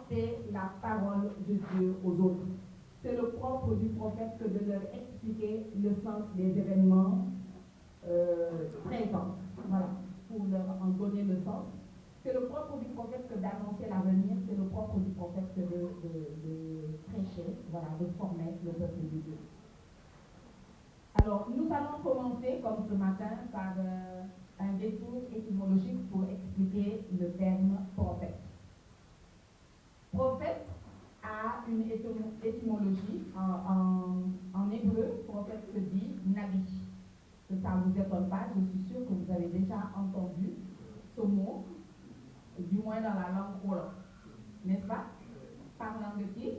porter la parole de Dieu aux autres. C'est le propre du prophète que de leur expliquer le sens des événements présents, voilà, pour leur en donner le sens. C'est le propre du prophète que d'annoncer l'avenir, c'est le propre du prophète que de prêcher, voilà, de former le peuple de Dieu. Alors, nous allons commencer, comme ce matin, par un détour étymologique pour expliquer le terme prophète. Prophète a une étymologie en hébreu. Prophète se dit nabi. Que ça ne vous étonne pas, je suis sûre que vous avez déjà entendu ce mot, du moins dans la langue wolof, n'est-ce pas? Parlant de qui?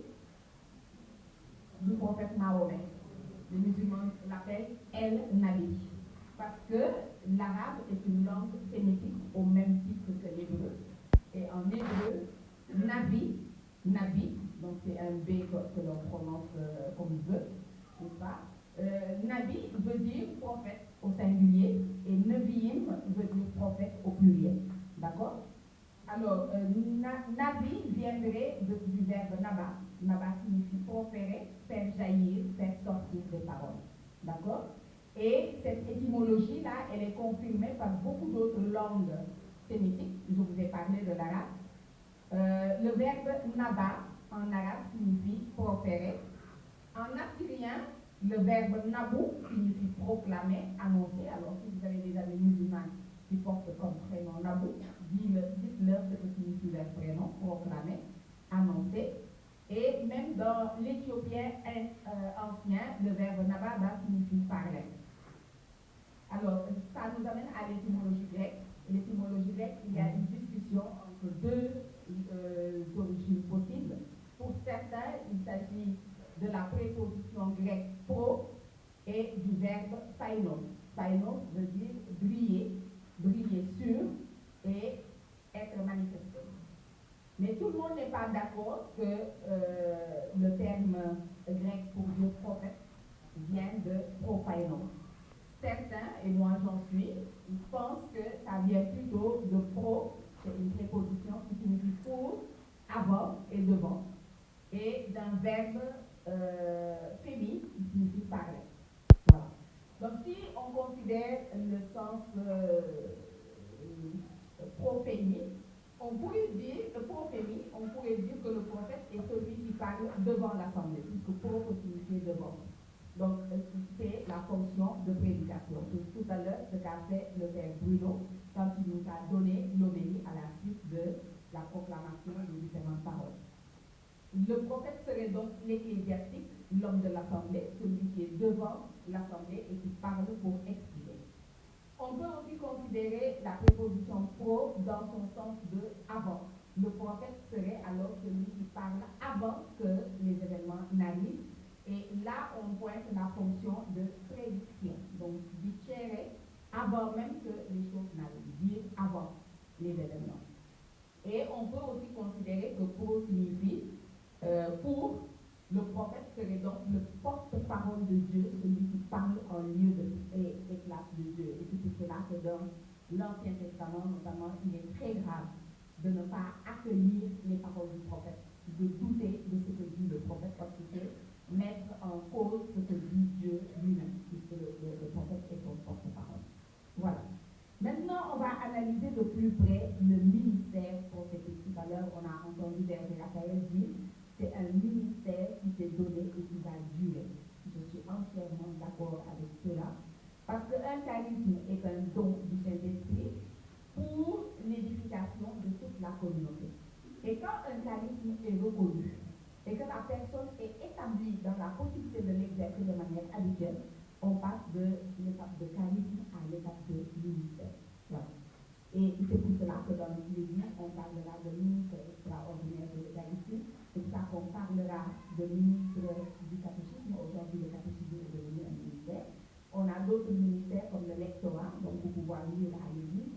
Du prophète Mahomet. Les musulmans l'appellent El Nabi, parce que l'arabe est une langue sémitique au même titre que l'hébreu. Et en hébreu, Nabi, donc c'est un B que l'on prononce comme veut, n'est-ce pas? Nabi veut dire prophète au singulier et Nevi'im veut dire prophète au pluriel. D'accord? Alors, Nabi viendrait du verbe Naba. Naba signifie proférer, faire jaillir, faire sortir des paroles. D'accord? Et cette étymologie-là, elle est confirmée par beaucoup d'autres langues sémitiques. Je vous ai parlé de l'arabe. Le verbe Naba en arabe signifie proférer. En assyrien, le verbe Nabou signifie proclamer, annoncer. Alors, si vous avez des amis musulmans qui portent comme prénom Nabou, dites-leur ce que signifie leur prénom, proclamer, annoncer. Et même dans l'éthiopien ancien, le verbe Nababa signifie parler. Alors, ça nous amène à l'étymologie grecque. L'étymologie grecque, il y a une discussion entre deux origines possibles. Pour certains, il s'agit de la préposition grecque pro et du verbe phainos. Phainos veut dire briller, briller sur et être manifesté. Mais tout le monde n'est pas d'accord que le terme grec pour dire prophète vient de prophainos. Certains, et moi j'en suis, pensent que ça vient plutôt de pro, c'est une préposition qui signifie pour, avant et devant, et d'un verbe féminin qui signifie parler. Voilà. Donc si on considère le sens prophémie, on pourrait dire que le prophète est celui qui parle devant l'assemblée, puisque pro peut signifier devant. Donc c'est la fonction de prédication. Tout à l'heure, ce qu'a fait le père Bruno quand il nous a donné l'homélie à la suite de la proclamation des différentes paroles. Le prophète serait donc l'ecclésiastique, l'homme de l'assemblée, celui qui est devant l'assemblée et qui parle pour expliquer. On peut aussi considérer la préposition pro dans son sens de avant. Le prophète serait alors celui qui parle avant que les événements n'arrivent. Et là, on pointe la fonction de prédiction. Donc, dicere avant même que les choses n'arrivent, dire avant les événements. Et on peut aussi considérer que pro signifie pour. Le prophète serait donc le porte-parole de Dieu, celui qui parle en lieu et place de Dieu. Et c'est pour cela que dans l'Ancien Testament, notamment, il est très grave de ne pas accueillir les paroles du prophète, de douter de ce que dit le prophète, parce que c'est mettre en cause ce que dit Dieu lui-même, puisque le prophète est son porte-parole. Voilà. Maintenant, on va analyser de plus près le ministère prophétique. Tout à l'heure, on a entendu Raphaël dire c'est un ministère qui t'est donné et qui va durer. Je suis entièrement d'accord avec cela, parce qu'un charisme est un don du Saint-Esprit pour l'édification de toute la communauté. Et quand un charisme est reconnu, et que la personne est établie dans la possibilité de l'exercer de manière habituelle, on passe de l'étape de charisme à l'étape de ministère. Voilà. Et c'est pour cela que dans l'Église, on parlera de ministre extraordinaire de l'Eucharistie. C'est pour ça qu'on parlera de ministre du catéchisme. Aujourd'hui, le catéchisme est devenu un ministère. On a d'autres ministères comme le lectorat, donc pour pouvoir lire à l'Église,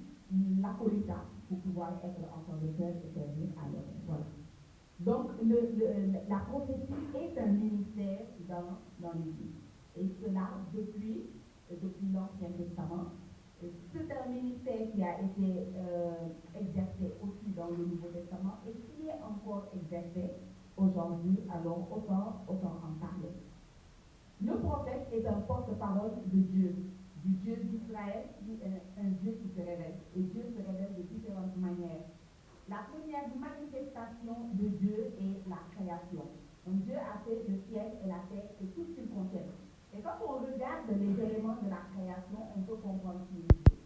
l'acolita, pour pouvoir être enfant de cœur et servir à l'autre. Voilà. Donc, la prophétie est un ministère dans l'Église. Et cela depuis l'Ancien Testament. C'est un ministère qui a été exercé aussi dans le Nouveau Testament et qui est encore exercé aujourd'hui, alors autant en parler. Le prophète est un porte-parole de Dieu, du Dieu d'Israël, qui est un Dieu qui se révèle. Et Dieu se révèle de différentes manières. La première manifestation de Dieu est la création. Donc Dieu a fait le ciel et la terre et tout ce qu'ils contiennent. Et quand on regarde les éléments de la création, on peut comprendre qui est Dieu.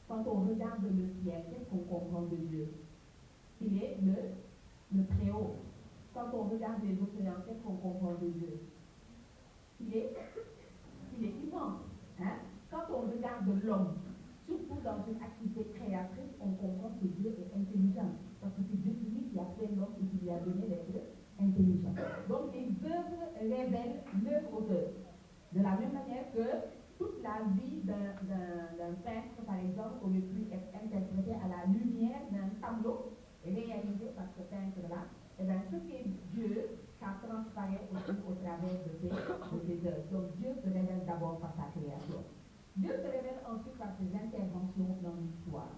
Quand on regarde le ciel, qu'est-ce qu'on comprend de Dieu? Il est le Très-Haut. Quand on regarde les océans, qu'est-ce qu'on comprend de Dieu? Il est immense. Hein? Quand on regarde l'homme, surtout dans une activité créatrice, on comprend que Dieu est intelligent. Parce que c'est Dieu qui a fait l'homme et qui lui a donné d'être intelligent. Donc les œuvres révèlent leur auteur. De la même manière que toute la vie d'un peintre, par exemple, aurait pu être interprétée à la lumière d'un tableau réalisé par ce peintre-là. Et bien, ce qu'est Dieu, ça transparaît aussi au travers de ses œuvres. Donc, Dieu se révèle d'abord par sa création. Dieu se révèle ensuite par ses interventions dans l'histoire.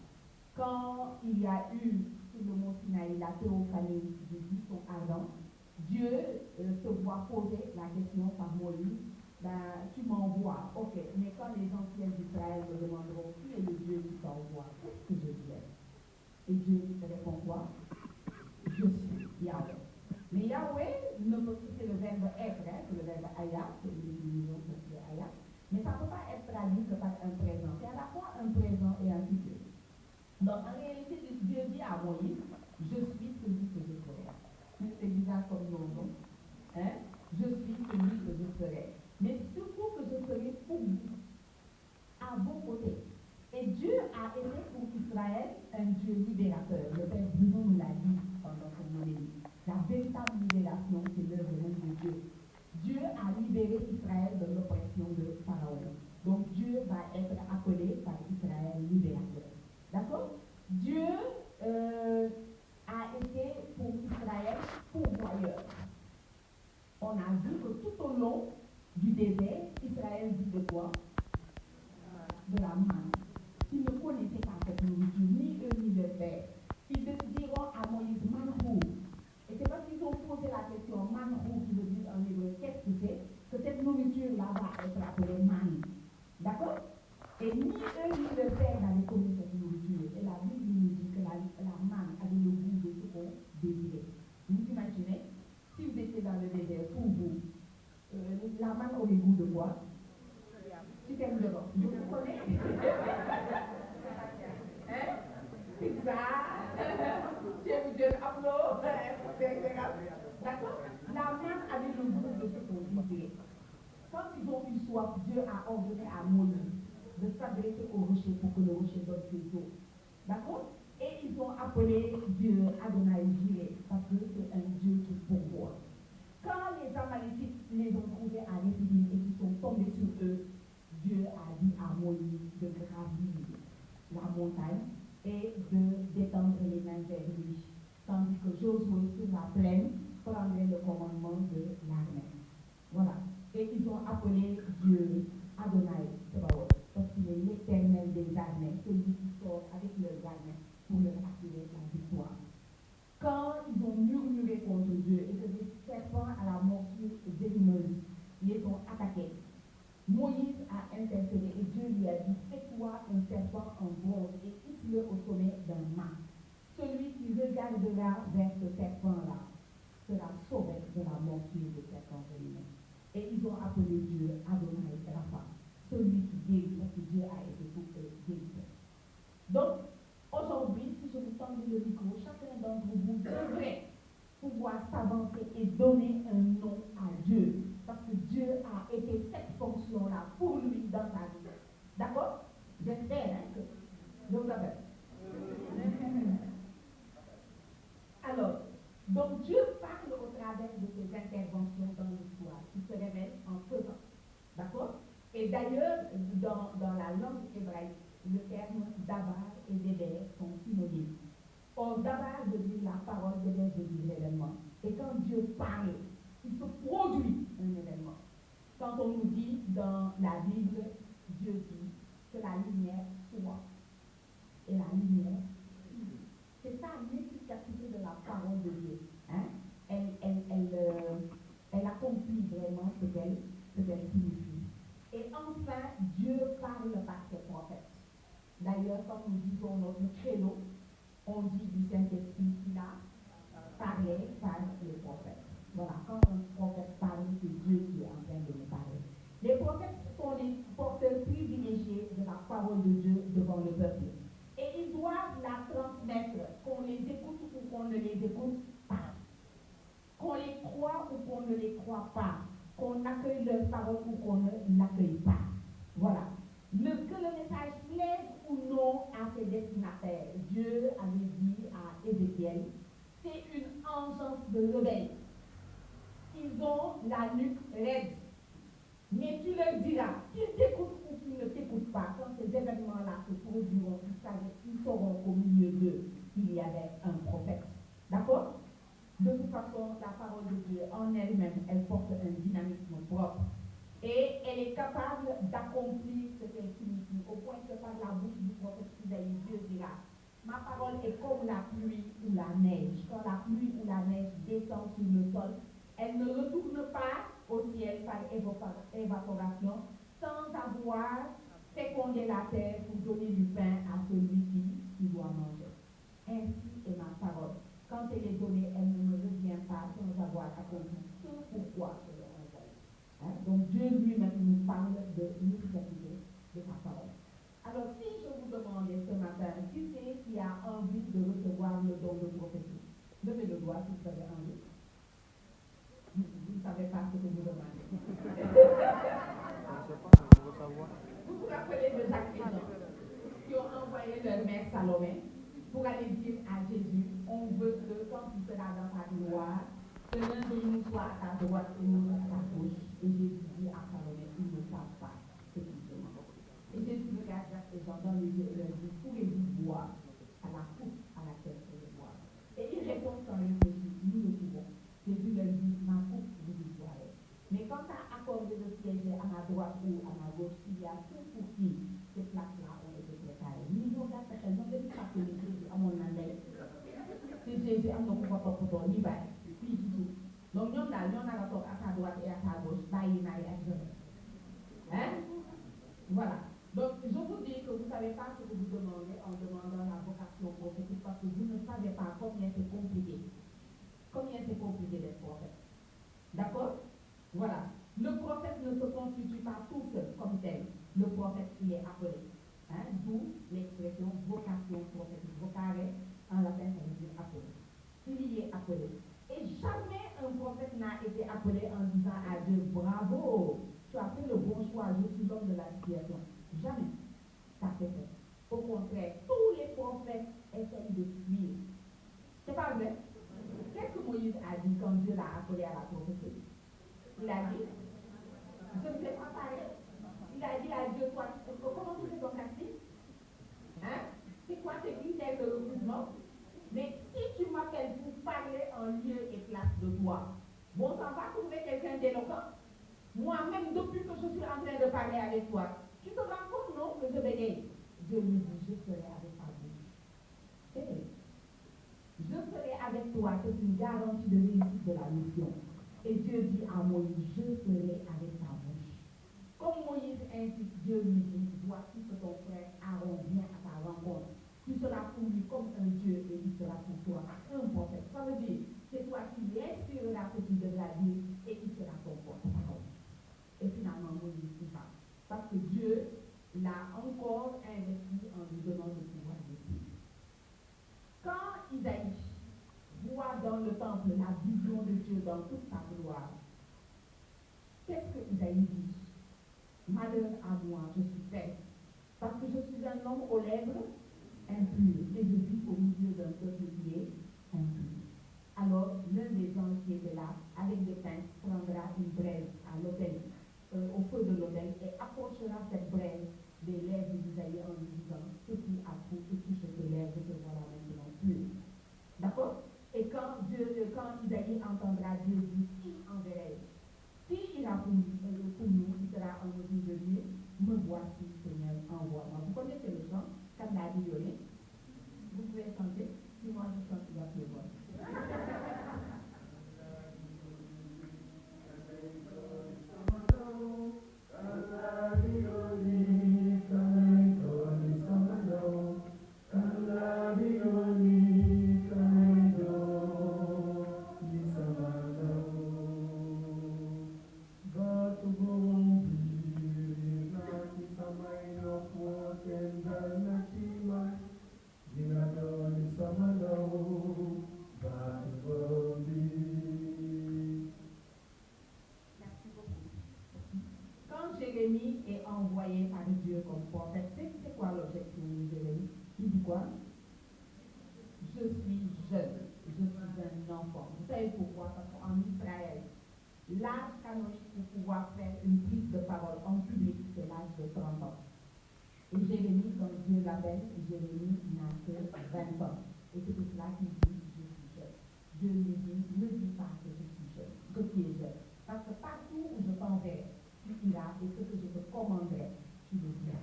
Quand il y a eu, sur le mont Sinaï, la théophanie du buisson ardent, Dieu se voit poser la question par Moïse, ben, tu m'envoies, ok, mais quand les anciens d'Israël me demanderont qui est le Dieu qui t'envoie, qu'est-ce que je dirais? Et Dieu répond quoi? Je suis Yahweh. Mais Yahweh ne peut c'est le verbe être, hein, c'est le verbe aya, c'est une définition de aya, mais ça ne peut pas être traduit que par un présent. C'est à la fois un présent et un futur. Donc en réalité, Dieu dit à Moïse, je suis celui que je serai. C'est bizarre comme nom, non? Hein? Je suis celui que je serai. Mais surtout que je serai pour vous, à vos côtés. Et Dieu a été pour Israël un Dieu libérateur. Le Père Bruno nous l'a dit pendant son homélie. La véritable libération, c'est l'œuvre même de Dieu. Dieu a libéré Israël de l'oppression de Pharaon. Donc Dieu va être appelé par Israël libérateur. D'accord? Dieu a été pour Israël pourvoyeur. On a vu que tout au long du désert, Israël vit de quoi? De la manne. Ils ne connaissaient pas cette nourriture, ni eux ni leur père. Ils diront à Moïse, manhou. Et c'est parce qu'ils ont posé la question, manhou, qui veut dire en hébreu, qu'est-ce que c'est? Que cette nourriture-là va être appelée manne. D'accord? Et ni eux ni leur père n'avaient connu cette nourriture. Et la Bible nous dit que la manne avait le goût de ce qu'on désirait. Vous imaginez, si vous étiez dans le désert, pour vous, la manne aurait le goût de quoi? Chicken de rock. Vous connaissez? Hein? Pizza, chef aplo, d'accord? La manne avait le goût de ce qu'on désirait. Quand ils ont eu soif, Dieu a ordonné à Moïse de s'adresser au rocher pour que le rocher donne ses eaux. D'accord? Et ils ont appelé Dieu Adonai Jireh, parce que c'est un Dieu qui pourvoit. Quand les Amalécites les ont trouvés à Réphidim et qu'ils sont tombés sur eux, Dieu a dit à Moïse de gravir la montagne et d'étendre les mains vers lui. Tandis que Josué sur la plaine prendrait le commandement de l'armée. Voilà. Et ils ont appelé Dieu Adonai Tsebaoth, parce qu'il est l'éternel des armées, celui qui sort avec leurs armées pour leur assurer la victoire. Quand ils ont murmuré contre Dieu et que des serpents à la morsure venimeuse les ont attaqués, Moïse a intercédé et Dieu lui a dit, fais-toi un serpent en bronze et hisse-le au sommet d'un mât. Celui qui regardera vers ce serpent-là sera sauvé de la morsure de serpent venimeux. Et ils ont appelé Dieu Adonai Rapha, celui qui guérit, parce que Dieu a été pour eux guérisseur. Donc, aujourd'hui, si je vous tends le micro, chacun d'entre vous devrait pouvoir s'avancer et donner un nom à Dieu. Parce que Dieu a été cette fonction-là pour lui dans sa vie. D'accord? J'espère que je vous appelle. Alors, donc Dieu parle au travers de ses interventions dans l'histoire. Il se révèle en faisant. D'accord? Et d'ailleurs, dans la langue hébraïque, le terme dabar et déber sont synonymes. Or, dabar veut dire la parole, déber veut dire l'événement. Et quand Dieu parle, il se produit un événement. Quand on nous dit dans la Bible, Dieu dit que la lumière soit, parlait par les prophètes. Voilà, quand un prophète parle, c'est Dieu qui est en train de nous parler. Les prophètes sont les porteurs privilégiés de la parole de Dieu devant le peuple. Et ils doivent la transmettre, qu'on les écoute ou qu'on ne les écoute pas. Qu'on les croit ou qu'on ne les croit pas. Qu'on accueille leur parole ou qu'on ne l'accueille pas. Voilà. Que le message plaise ou non à ses destinataires. Dieu avait dit à Ézéchiel, c'est une engeance de rebelles. Ils ont la nuque raide. Mais tu leur diras qu'ils t'écoutent ou qu'ils ne t'écoutent pas. Quand ces événements-là se produiront, ils sauront qu'au milieu d'eux, il y avait un prophète. D'accord? De toute façon, la parole de Dieu en elle-même, elle porte un dynamisme propre. Et elle est capable d'accomplir ce qu'elle signifie, au point que par la bouche du prophète Isaïe, Dieu dira, ma parole est comme la pluie ou la neige. Quand la pluie ou la neige descend sur le sol, elle ne retourne pas au ciel par évaporation, sans avoir fécondé la terre pour donner du pain à celui qui doit manger. Ainsi est ma parole. Quand elle est donnée, elle ne me revient pas sans avoir accompli ce pourquoi je l'ai envoyée. Donc Dieu lui-même nous parle de l'efficacité de sa parole. Alors si je vous demandais ce matin, qui c'est qui a envie de recevoir le don de prophétie? Levez le doigt si vous avez envie. Vous ne savez pas ce que vous demandez. Vous vous rappelez de Jacques et Jean qui ont envoyé leur mère Salomé pour aller dire à Jésus, on veut que quand tu seras dans ta gloire, que l'un de nous soit à ta droite et l'autre à ta gauche. Et Jésus dit à Salomé, ils ne savent pas ce qu'ils demandent. Et Jésus regarde Jacques et Jean dans les yeux et leur dit, pouvez-vous boire à la coupe à laquelle je vais boire? Et ils répondent sans réfléchir, nous le pouvons. Jésus leur dit, ma coupe, vous y boirez. Mais quand tu as accordé de siéger à ma droite ou à ma gauche, il y a ceux pour qui ces places-là ont été préparées. Nous avons fait ça, nous avons fait Jésus à mon année. C'est Jésus à mon papa pour ton livre. Puis tout. Donc, nous avons la porte à sa droite et à sa gauche. Hein? Voilà. Donc, je vous dis que vous ne savez pas ce que vous demandez en demandant la vocation prophétique parce que vous ne savez pas combien c'est compliqué. Combien c'est compliqué d'être prophète. D'accord? Voilà. Le prophète ne se constitue pas tout seul comme tel. Le prophète, il est appelé. D'où l'expression vocation prophétique. Vocare, en latin, ça veut dire appelé. Il y est appelé. Et jamais un prophète n'a été appelé en disant à Dieu, bravo, tu as fait le bon choix, je suis l'homme de la situation. Jamais. Ça s'est fait. Au contraire, tous les prophètes essayent de fuir. C'est pas vrai? Qu'est-ce que Moïse a dit quand Dieu l'a appelé à la prophétie? Il a dit, je ne sais pas parler. Il a dit à Dieu, toi, comment tu fais ton casting? C'est quoi tes critères de recrutement? Mais si tu m'appelles pour parler en lieu et place de toi, bon, ça va trouver quelqu'un d'éloquent. Moi-même, depuis que je suis en train de parler avec toi, tu te rends compte, non, que je bégaye? Dieu lui dit, je serai avec ta bouche. Je serai avec toi, c'est une garantie de réussite de la mission. Et Dieu dit à Moïse, je serai avec ta bouche. Comme Moïse insiste, Dieu lui dit, voici que ton frère Aaron vient à ta rencontre. Tu seras pour lui comme un Dieu et il sera pour toi un prophète. Ça veut dire, c'est toi qui lui inspireras ce qu'il devra dire et il sera ton porte-parole. Et finalement, Moïse y va. Parce que Dieu l'a encore investi en lui donnant le pouvoir de Dieu. Quand Isaïe voit dans le temple la vision de Dieu dans toute sa gloire, qu'est-ce que Isaïe dit? Malheur à moi, je suis fait, parce que je suis un homme aux lèvres impures, et je vis au milieu d'un peuple qui est impur. Alors, l'un des anges qui était là, avec des pinces, prendra une braise à l'autel, au feu de l'autel, et approchera cette braise des lèvres d'Isaïe en lui disant, ce qui a pour et touche tes lèvres, te voilà maintenant pur. D'accord? Et quand Isaïe entendra Dieu dire, qui enverrai-je? Qui ira pour nous, il sera en mesure de dire, me voici, Seigneur, envoie-moi. Vous connaissez le chant, comme l'a dit Yolé. Vous pouvez chanter, si moi je chante, il va pleuvoir. prophète. C'est quoi l'objection de Jérémie? Il dit quoi? Je suis jeune, je suis un enfant. Vous savez pourquoi? Parce qu'en Israël, l'âge canonique pour pouvoir faire une prise de parole en public, c'est l'âge de 30 ans. Et Jérémie, quand Dieu l'appelle, Jérémie n'a que 20 ans. Et c'est pour cela qu'il dit, je suis jeune. Dieu lui dit, ne dis pas que je suis jeune, que tu es jeune. Parce que partout où je t'enverrai, tu iras, et ce que je te commanderai, tu le diras.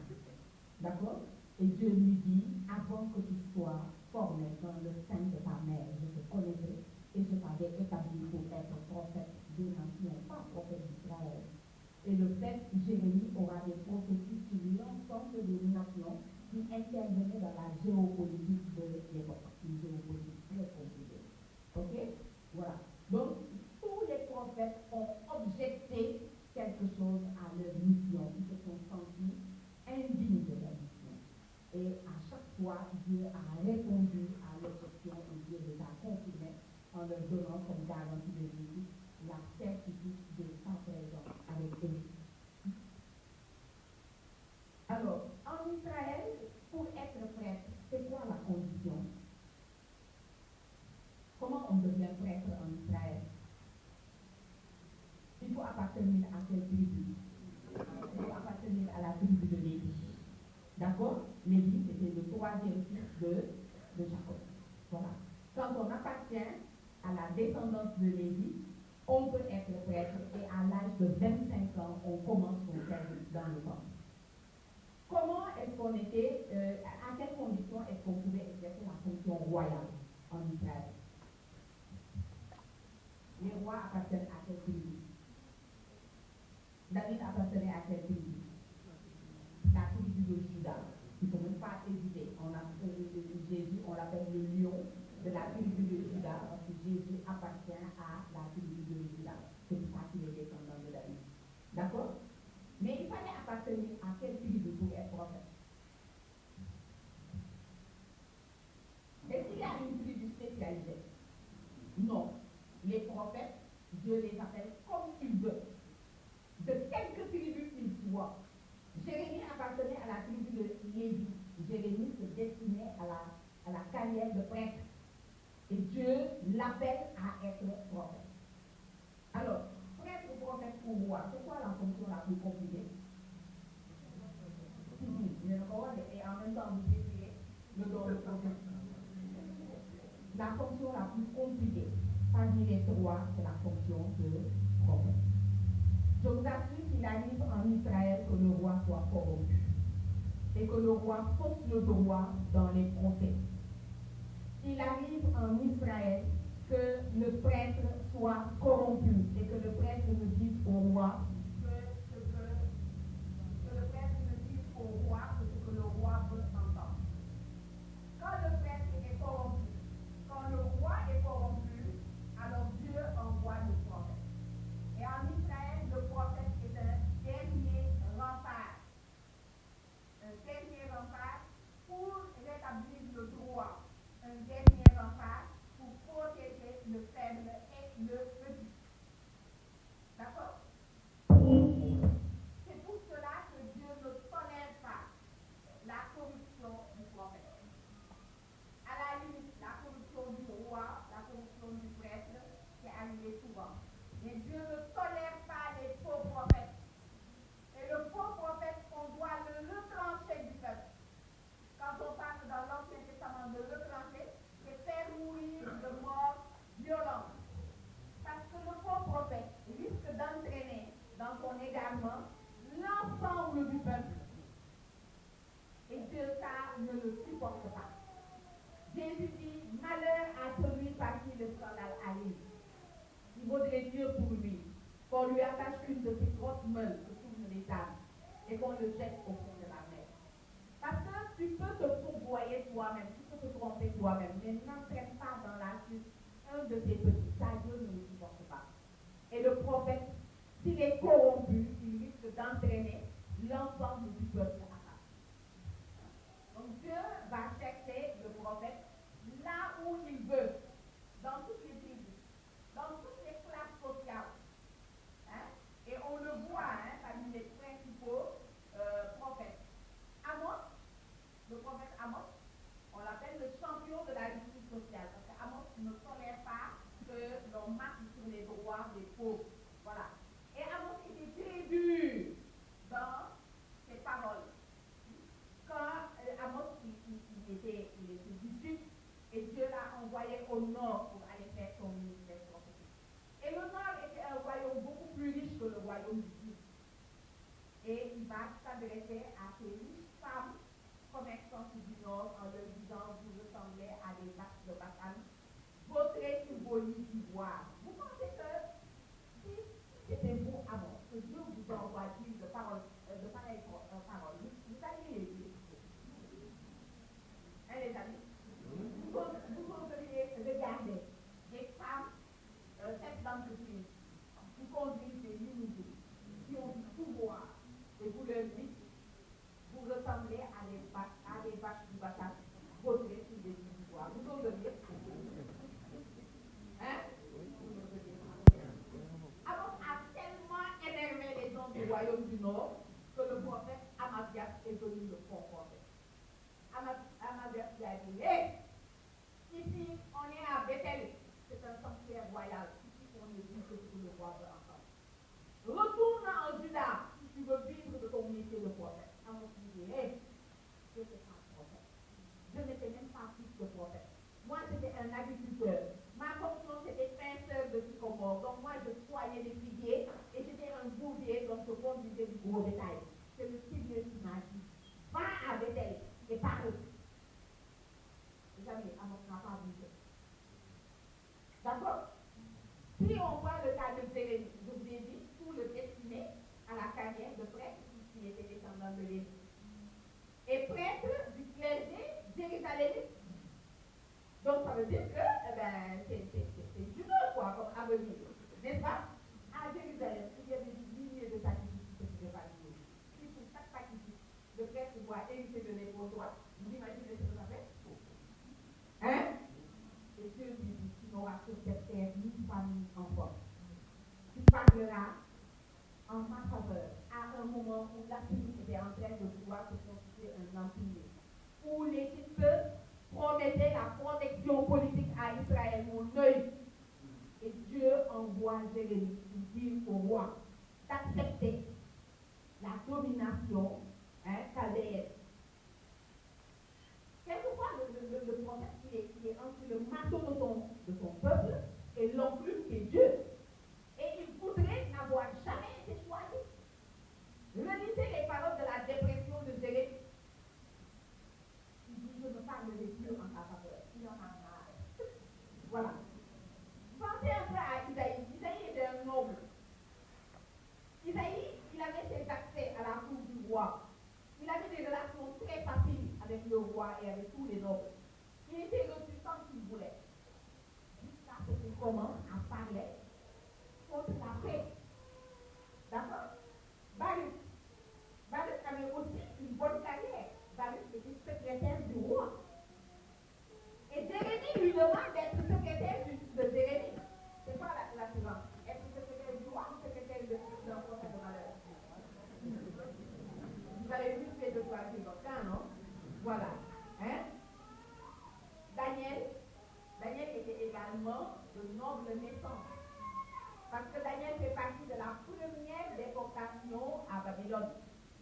D'accord? Et Dieu lui dit, avant que tu sois formé dans le sein de ta mère, je te connaissais et je t'avais établi pour être prophète des nations, pas prophète d'Israël. Et le fait, Jérémie aura des prophéties sur l'ensemble des nations qui intervenaient dans la géopolitique de l'époque. Une géopolitique très compliquée. Ok? Voilà. Donc, tous les prophètes ont objecté quelque chose à leur mission. Ils se sont sentis indignes de leur mission. Et à chaque fois, Dieu a répondu à l'objection et Dieu les a confirmés en leur donnant comme garantie de vie la certitude de sa présence avec eux. Alors, en Israël, pour être prêtre, c'est quoi la condition? Comment on devient prêtre en Israël? Il faut appartenir à quelle tribu? Il faut appartenir à la tribu de Lévi. D'accord? Lévi, c'était le troisième fils de Jacob. Voilà. Quand on appartient à la descendance de Lévi, on peut être prêtre et à l'âge de 25 ans, on commence son service dans le temple. Comment est-ce qu'on était, à quelles conditions est-ce qu'on pouvait exercer la fonction royale en Israël? Les rois appartiennent à quelle tribu? David appartenait à quelle tribu? La tribu de Juda. Il ne faut même pas hésiter. Jésus, on l'appelle le lion de la tribu de Juda, parce que Jésus appartient à la tribu de Juda. C'est pour ça qu'il est descendant de David. D'accord? Mais il fallait appartenir à quelle tribu pour être prophète? Est-ce qu'il y a une tribu spécialisée? Non. Les prophètes, Dieu les appelle comme il veut. De quelque tribu qu'ils soient. Jérémie appartenait à la tribu de Lévi. Jérémie se destinait à la carrière de prêtre. Et Dieu l'appelle à être prophète. Alors, prêtre, prophète ou roi, c'est quoi la fonction la plus compliquée? Et en même temps, vous désirez le don de prophète. La fonction la plus compliquée, parmi les trois, c'est la fonction de prophète. Je vous assure qu'il arrive en Israël que le roi soit corrompu et que le roi fausse le droit dans les procès. Il arrive en Israël que le prêtre soit corrompu et que le prêtre ne dise au roi que le prêtre ne dise au roi que ce que le roi veut entendre. Quand le prêtre est corrompu, quand le roi est corrompu, alors Dieu envoie le prophète. Et en Israël, le prophète est un dernier rempart. Un dernier rempart pour rétablir le droit. Un dernier rempart pour protéger le faible et le petit. D'accord? C'est pour cela que Dieu ne tolère pas la corruption du prophète. À la limite, la corruption du roi, la corruption du prêtre, c'est arrivé souvent. Mais Dieu ne tolère pas les faux prophètes. Et le faux prophète, on doit le retrancher du peuple. Quand on parle dans l'Ancien Testament de retrancher, c'est faire mourir de mort violente. Parce que le faux prophète risque d'entraîner dans son égarement sur les droits des pauvres. Voilà. Et Amos était très dur dans ses paroles. Quand Amos il était du sud, et Dieu l'a envoyé au nord pour aller faire son ministère prophétique. Et le nord était un royaume beaucoup plus riche que le royaume du sud. Et il va s'adresser à ces riches femmes commerçantes du nord en leur disant: vous ressemblez à des vaches de bataille, vautrez sur vos lits d'ivoire. Vous pensez que si c'était vous, Amos, que Dieu vous envoie de pareilles paroles, vous allez les dire. Hein, les amis? Vous oseriez regarder des femmes, têtes d'entreprise, qui conduisent des limousines, qui ont du pouvoir, et vous leur dites: vous ressemblez à des vaches du bataille, vautrez sur des lits d'ivoire. Vous oseriez? Hein? Amos a tellement énervé les gens du royaume du Nord que le prophète Amazias est venu le confronter. Amazias lui a dit: hé, ici on est à Bethel, c'est un sanctuaire royal. Ici on ne dit que tout le roi veut entendre. Retourne en Juda si tu veux vivre de ton métier de prophète. Amos lui dit: hé, je n'étais pas prophète. Je n'étais même pas fils de prophète. Moi j'étais un agriculteur. Ma fonction c'était pinceur de sycomore. Donc moi je soignais les figuiers et j'étais un bouvier, donc je conduisais du gros bétail. C'est le Seigneur qui m'a dit: va à Bethel et parle. Les amis, Amos n'a pas bougé. D'accord? Si on voit le cas de Jérémie, je vous ai dit, tout le destiné à la carrière de prêtre, puisqu'il était descendant de Lévi. Et prêtre du clergé jérusalémite. Donc ça veut dire que c'est Judas, quoi, comme avenir. N'est-ce pas? À Jérusalem, il y avait des milliers de sacrifices qui se faisaient par Dieu. Si pour chaque sacrifice, le prêtre doit hériter de l'épaule droite, vous imaginez ce que ça fait? Hein? Et Dieu lui dit: tu n'auras sur cette terre ni femme ni enfant. Tu parleras en ma faveur à un moment où l'Assyrie était en train de vouloir se constituer un empire, où l'Égypte promettait la protection politique à Israël, mon œil. Et Dieu envoie Jérémie pour dire au roi d'accepter la domination chaldéenne. Quelquefois, le prophète, il est entre le marteau de son peuple et l'enclume qui est Dieu. Et il voudrait n'avoir jamais été choisi. Relisez les paroles de la dépression de Jérémie. Il dit: je ne parlerai plus en ta faveur. Il en a marre. Voilà. Pensez un peu à Isaïe. Isaïe était un noble. Isaïe, il avait ses accès à la cour du roi. Il avait des relations très faciles avec le roi et avec tous les nobles. Il était reçu tant qu'il voulait. Jusqu'à ce qu'il commence à parler contre la paix. D'accord? Baruch avait aussi une bonne carrière. Baruch était secrétaire du roi. Et Jérémie lui demande d'être secrétaire de Jérémie. C'est quoi la suivante? Être secrétaire du roi ou secrétaire d'un prophète de malheur? Vous avez vu ces deux choix suivants, non? Voilà. Hein? Daniel était également de noble naissance. Parce que Daniel fait partie de la première déportation à Babylone.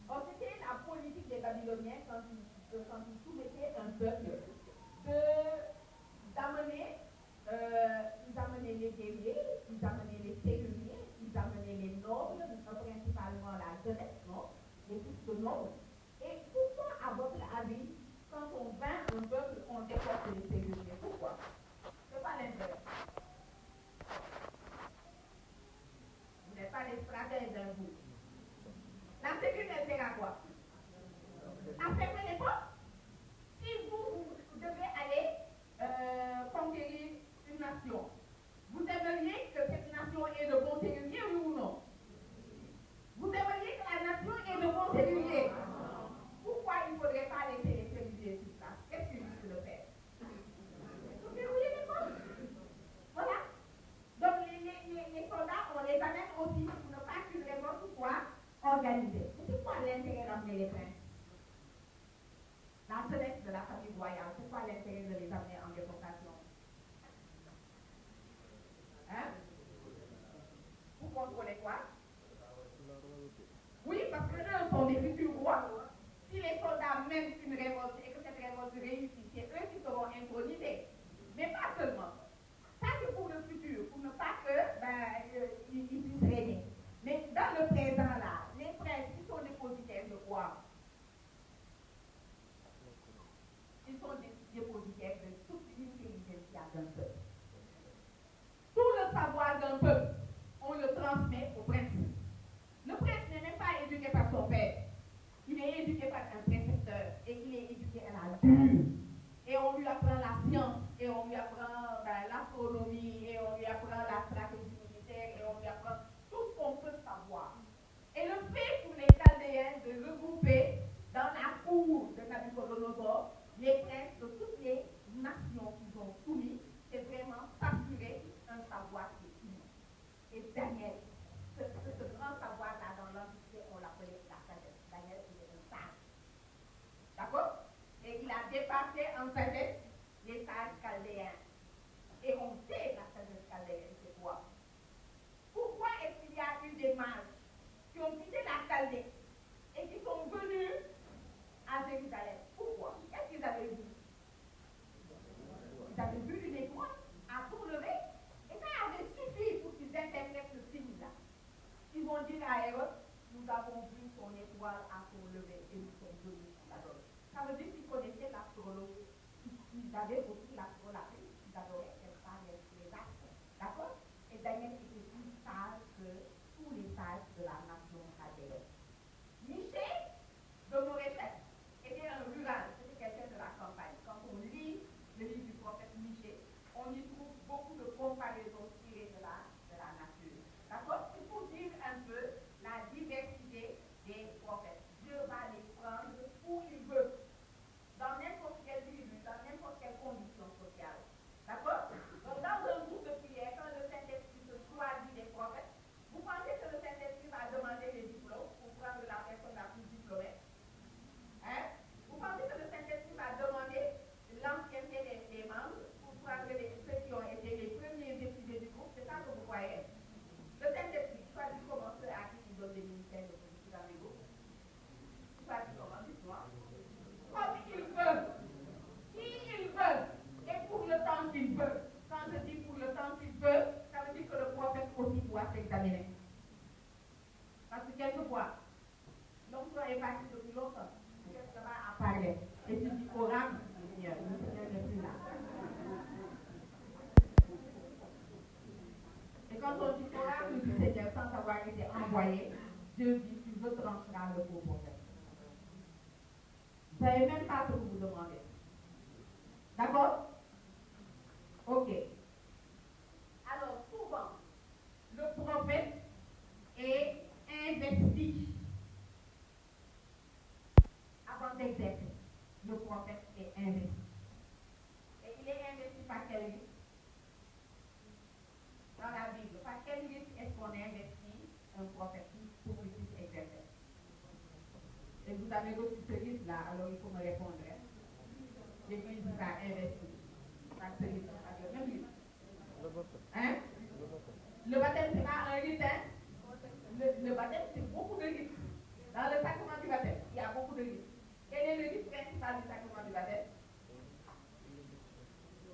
Or, c'était la politique des Babyloniens quand ils soumettaient un peuple d'amener, ils amenaient les guerriers, ils amenaient les serruriers, ils amenaient les nobles, principalement la jeunesse, non? Les fils de nobles. Et pourquoi, à votre avis, quand on vainc un peuple, on déporte les serruriers? Pourquoi? C'est pas l'intérêt. Vous n'êtes pas les stratèges d'un coup. La sécurité, elle sert à quoi? À fermer les portes. Si vous devez aller conquérir une nation, vous aimeriez que cette nation ait de bons serruriers, oui ou non? Vous aimeriez que la nation ait de bons serruriers? Pourquoi il ne faudrait pas laisser les serruriers sur place? Qu'est-ce qu'ils risquent de faire? Vous verrouillez les portes. Voilà. Donc les soldats, on les amène aussi pour ne pas qu'ils les portent. Pourquoi? Organisés. C'est quoi l'intérêt d'amener les princes? parce que eux sont des futurs rois. Si les soldats mènent une révolte et que cette révolte réussit, c'est eux qui seront intronisés. Mais pas seulement. Ça, c'est pour le futur, pour ne pas que ils puissent régner. Mais dans le présent, là, les princes qui sont dépositaires de quoi? Ils sont dépositaires de toute l'intelligence d'un peuple. Tout le savoir d'un peuple, on le transmet au prince. Le prince n'est même pas éduqué par son père. Il est éduqué par un précepteur et il est éduqué à la dure. Et on lui apprend la science, et on lui apprend l'astronomie, et on lui apprend la stratégie militaire, et on lui apprend tout ce qu'on peut savoir. Et le fait pour les Chaldéens de regrouper dans la cour de Nabucodonosor les princes de toutes les nations qu'ils ont soumis, c'est vraiment s'assurer un savoir qui est unique. Et Daniel, ce grand savoir-là dans l'Antiquité, on l'appelait la sagesse. Daniel était un sage. D'accord? Et il a dépassé en sagesse les sages chaldéens. Et on sait la sagesse chaldéenne, c'est quoi? Pourquoi est-ce qu'il y a eu des mages qui ont quitté la Chaldée et qui sont venus à Jérusalem? Pourquoi? Qu'est-ce qu'ils avaient vu? Ils avaient vu une étoile à tout lever et ça avait suffi pour qu'ils interprètent ce signe-là. Ils vont dire à Hérode, nous avons vu son étoile à tout lever et nous sommes venus l'adorer. Ça veut dire qu'ils connaissaient l'astrologie. Ils avaient aussi l'astrologie. Ils adoraient les astres. D'accord? Et Daniel était plus sage que tous les sages de la nation chaldéenne. Michée de Moréchet était un rural, c'était quelqu'un de la campagne. Quand on lit le livre du prophète Michée, on y trouve beaucoup de comparaisons tirées de la nature. D'accord? C'est pour dire un peu la diversité des prophètes. Dieu va les prendre où il veut, dans n'importe quelle tribu, dans n'importe quelle condition sociale. D'accord? Donc, dans un groupe de prière, quand le Saint-Esprit se choisit des prophètes, vous pensez que le Saint-Esprit va demander les diplômes pour prendre la personne la plus diplômée? Hein? Vous pensez que le Saint-Esprit va demander l'ancienneté des membres pour prendre ceux qui ont été les premiers étudiés du groupe? C'est ça que vous croyez? Le Saint-Esprit choisit comment ceux à qui il donne des ministères de politique dans les groupes? Il choisit comment? Dites-moi. Comme il veut. Qui il veut. Et pour le temps qu'il veut. Quand je dis pour le temps qu'il veut, ça veut dire que le prophète aussi doit s'examiner. Parce que quelquefois, l'homme est parti depuis longtemps. Qu'est-ce que va apparaître? Et tu dis oracle du Seigneur. Le Seigneur n'est plus là. Et quand on dit oracle du Seigneur sans avoir été envoyé, Dieu dit tu me trancheras le faux prophète. Vous ne savez même pas ce que vous demandez. D'accord? Ok. Alors, souvent, le prophète est investi avant d'exercer. Le prophète est investi. Et il est investi par quel livre? Dans la Bible. Par quel livre est-ce qu'on investit un prophète pour qu'il puisse exercer? Et vous avez reçu ce livre-là, alors il faut me répondre. L'Église vous a investi par ce livre, par le même livre. Hein? Le baptême, c'est pas un rite, hein? Le baptême, c'est beaucoup de rites. Dans le sacrement du baptême, il y a beaucoup de rites. Quel est le rite principal du sacrement du baptême?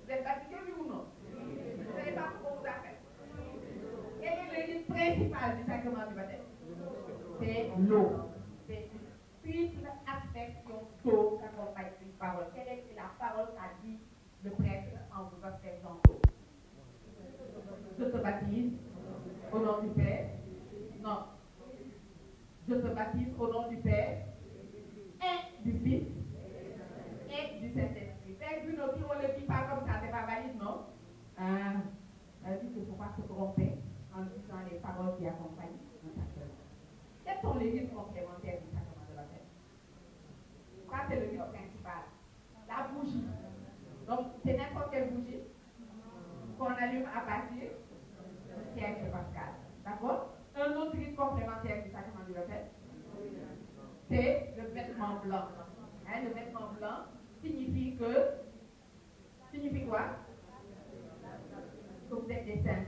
Vous êtes baptisé, oui ou non? Vous ne savez pas ce qu'on vous a fait. Quel est le rite principal du sacrement du baptême? C'est l'eau. C'est une triple aspersion d'eau qu'accompagne une parole. Quelle est la parole qu'a dit le prêtre en vous aspergeant d'eau? Je te baptise au nom du Père. Non. Je te baptise au nom du Père et du Fils et du Saint-Esprit. Père Bruno, si on ne le dit pas comme ça, c'est pas valide, non? Elle dit qu'il ne faut pas se tromper en disant les paroles qui accompagnent un sacrement. Quels sont les rites complémentaires du sacrement de la baptême? Ça, c'est le rite principal. La bougie. Donc, c'est n'importe quelle bougie qu'on allume à partir du siècle pascal. D'accord? Un autre rite complémentaire du sacrement du baptême, c'est le vêtement blanc. Hein, le vêtement blanc signifie quoi? Que vous êtes des saints.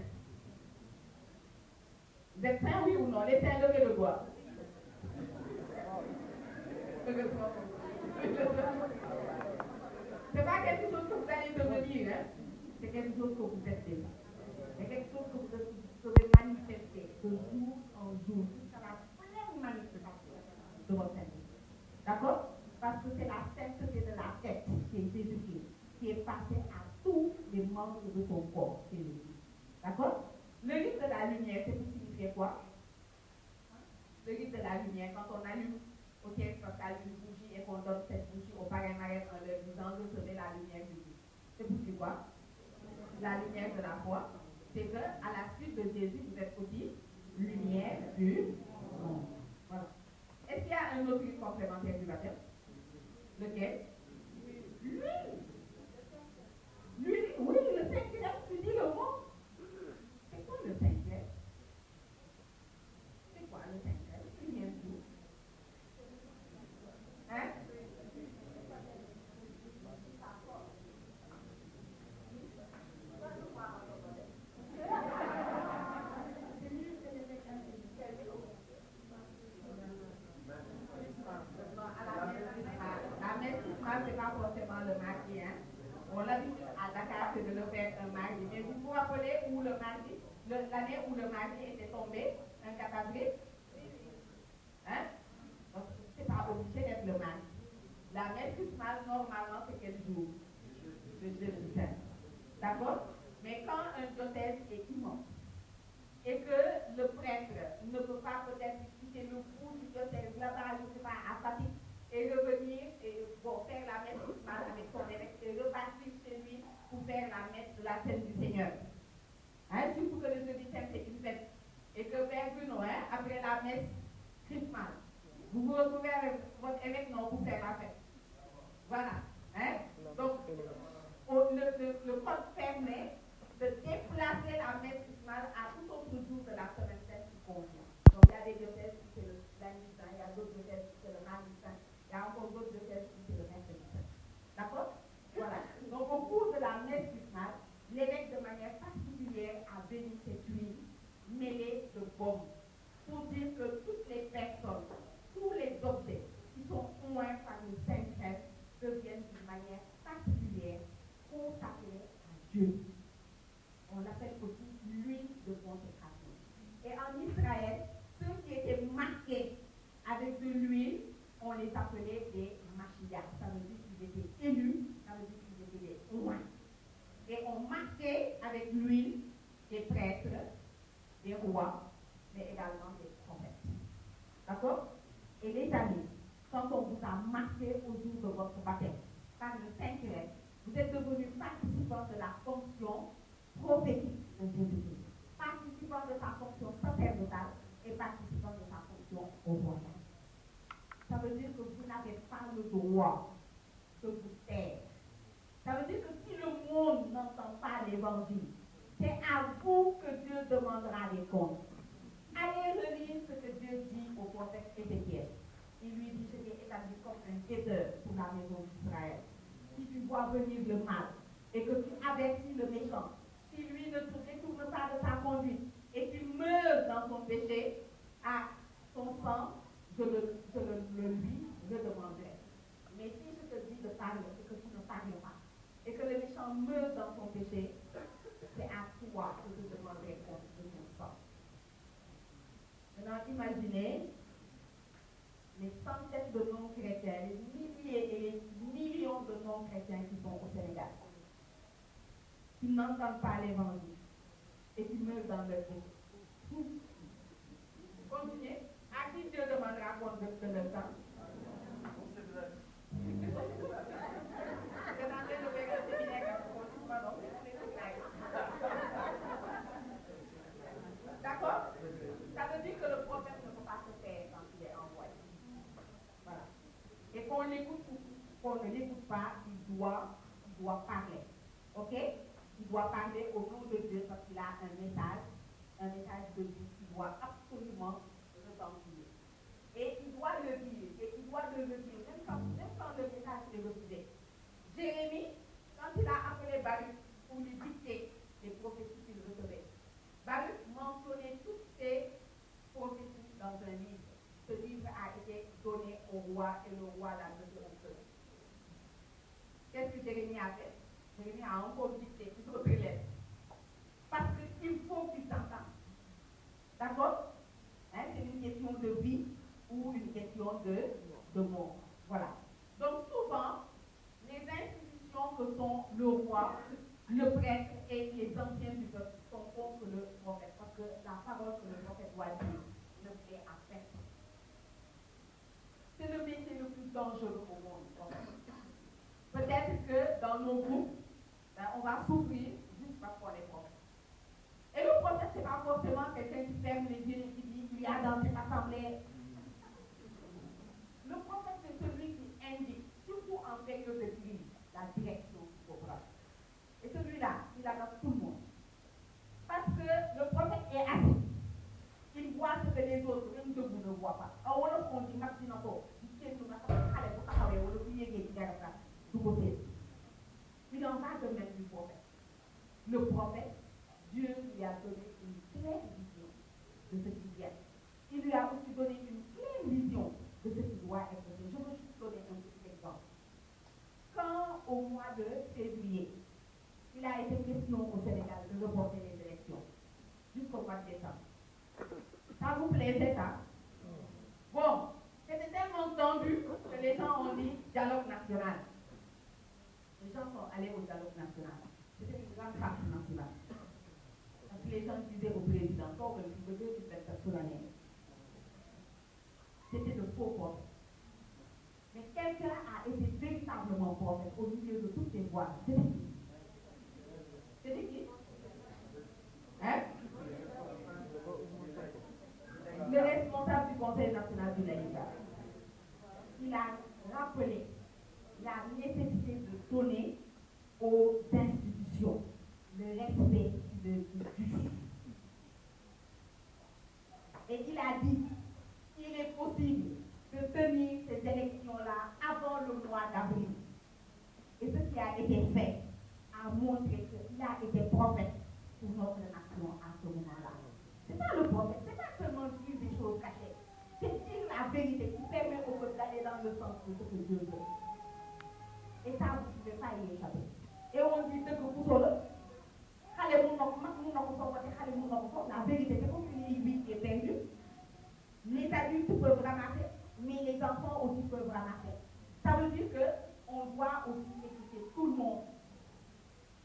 Vous êtes saints, oui ou non? Les saints, levez le doigt. Heureusement. C'est pas quelque chose que vous allez devenir, hein? C'est quelque chose que vous êtes déjà. C'est quelque chose que vous devez manifester de jour en jour jusqu'à la pleine manifestation de votre sainteté. D'accord? Parce que c'est la sainteté de la tête qui est Jésus-Christ, qui est passé à tous les membres de son corps, c'est Jésus. D'accord? Le rite de la lumière, c'est pour signifier quoi? Le rite de la lumière, quand on allume au ciel pascal une bougie et qu'on donne cette bougie au parrain marraine en leur disant recevez la lumière de Dieu. C'est pour dire quoi? La lumière de la foi. C'est que à la suite de Jésus, vous êtes aussi lumière du monde. Voilà. Est-ce qu'il y a un autre rite complémentaire du baptême? Lequel? L'huile. L'huile, oui, le Saint-Clair, tu dis le mot. C'est quoi le Saint-Clair? C'est quoi le Saint-Clair? Il vient d'où? Hein? C'est pas forcément le mardi, hein. On l'habitude à Dakar, c'est de le faire un mardi. Mais vous vous rappelez où le mardi, l'année où le mardi était tombé, un 4 avril? Hein? Donc, c'est pas obligé d'être le mardi. La messe chrismale, normalement, c'est quel jour? Le jeudi saint. D'accord? Mais quand un diocèse est immense, et que le prêtre ne peut pas peut-être quitter le bout du diocèse là-bas, je ne sais pas, à Fatick, et revenir et faire la messe chrismale avec son évêque et repartir chez lui pour faire la messe de la scène du Seigneur. Hein, surtout que le jeudi saint c'est une fête. Et que Père Bruno, hein, après la messe chrismale, vous vous retrouvez avec votre évêque non pour faire la fête. Voilà. Hein? Donc, le code permet de déplacer la messe chrismale à tout autre jour de la semaine sainte qui convient. Donc, il y a des diocèses où c'est le lundi saint, il y a d'autres diocèses où c'est le mardi saint, il y a encore d'autres diocèses où c'est le mercredi saint. D'accord? Voilà. Donc, au cours de la messe chrismale, l'évêque de manière particulière a béni cette huile mêlée de baume pour dire que toutes les personnes, tous les objets qui sont oints par le Saint-Crème deviennent d'une manière particulière consacrés à Dieu. On l'appelle aussi l'huile de consécration. Et en Israël, ceux qui étaient marqués avec de l'huile, on les appelait des Mashiach. Ça veut dire qu'ils étaient élus, ça veut dire qu'ils étaient des oints. Et on marquait avec l'huile des prêtres, des rois, mais également des prophètes. D'accord? Et les amis, quand on vous a marqué au jour de votre baptême par le Saint-Crème, vous êtes devenus participants de la fonction prophétique de Jésus-Christ, participants de sa fonction sacerdotale et participants de sa fonction royale. Ça veut dire que vous n'avez pas le droit de vous taire. Ça veut dire que si le monde n'entend pas l'évangile, c'est à vous que Dieu demandera des comptes. Allez relire ce que Dieu dit au prophète Ézéchiel. Il lui dit: je t'ai établi comme un guetteur pour la maison d'Israël. Si tu vois venir le mal et que tu avertis le méchant, si lui ne se détourne pas de sa conduite et qu'il meurt dans son péché, à son sang, je le lui redemanderai. Mais si je te dis de parler et que tu ne parles pas, et que le méchant meurt dans son péché, c'est à toi que je demanderai compte de ton sang. Maintenant, imaginez les centaines de non-chrétiens, les milliers et les millions de non-chrétiens qui sont au Sénégal, qui n'entendent pas l'évangile et qui meurent dans leur péché. Continuez. À qui Dieu demandera compte de leur sang? D'accord? Ça veut dire que le prophète ne peut pas se taire quand il est envoyé. Voilà. Et qu'on l'écoute ou qu'on ne l'écoute pas, il doit parler. Ok? Il doit parler au nom de Dieu parce qu'il a un message de vie qu'il doit absolument retentir. Et il doit le dire, même quand le message est refusé. Jérémie, quand il a appelé Baruch pour lui dicter les prophéties qu'il recevait, Baruch mentionnait toutes ces prophéties dans un livre. Ce livre a été donné au roi roi et le roi l'a jeté au feu. Qu'est-ce que Jérémie a fait? Jérémie a encore dicté une autre lettre. Parce qu'il faut qu'il s'entende. D'accord? Hein, c'est une question de vie ou une question de mort. Voilà. Donc souvent, les institutions que sont le roi, le prêtre et les anciens du peuple sont contre le prophète. Parce que la parole que le prophète doit dire ne plaît à personne. C'est le métier le plus dangereux au monde. Peut-être que dans nos groupes, on va souffrir juste parce qu'on est prophète. Et le prophète, ce n'est pas forcément quelqu'un qui ferme les yeux et qui dit il y a dans cette assemblée. Le prophète, c'est celui qui indique, surtout en période de crise, la direction qu'il faut prendre. Et celui-là, il annonce tout le monde. Parce que le prophète est assis. Il voit ce que les autres, même debout, ne voient pas. Alors, on dit, il en va de même du prophète. Le prophète, Dieu lui a donné une claire vision de ce qui vient. Il lui a aussi donné une claire vision de ce qui doit être fait. Je veux juste donner un petit exemple. Quand, au mois de février, il a été question au Sénégal de reporter les élections jusqu'au mois de décembre. Ça vous plaisait, ça? Bon, c'était tellement tendu que les gens ont dit dialogue national. Les gens sont allés au dialogue national. C'était une grande farce nationale. Parce que les gens disaient au président, c'était de faux prophètes. Mais quelqu'un a été véritablement prophète au milieu de toutes ces voix. C'était qui? C'était qui? Hein? Le responsable du Conseil national du laïcat. Il a rappelé la nécessité de donner aux institutions le respect du justice. Et il a dit qu'il est possible de tenir ces élections-là avant le mois d'avril. Et ce qui a été fait a montré qu'il a été prophète pour notre nation à ce moment-là. C'est ça le prophète, c'est pas seulement dire des choses cachées, c'est dire la vérité qui permet au peuple d'aller dans le sens de ce que Dieu veut. Et ça, vous ne pouvez pas y échapper. Et on dit que vous savez, la vérité, c'est comme une aiguille qui est perdue. Les adultes peuvent ramasser, mais les enfants aussi peuvent ramasser. Ça veut dire qu'on doit aussi écouter tout le monde.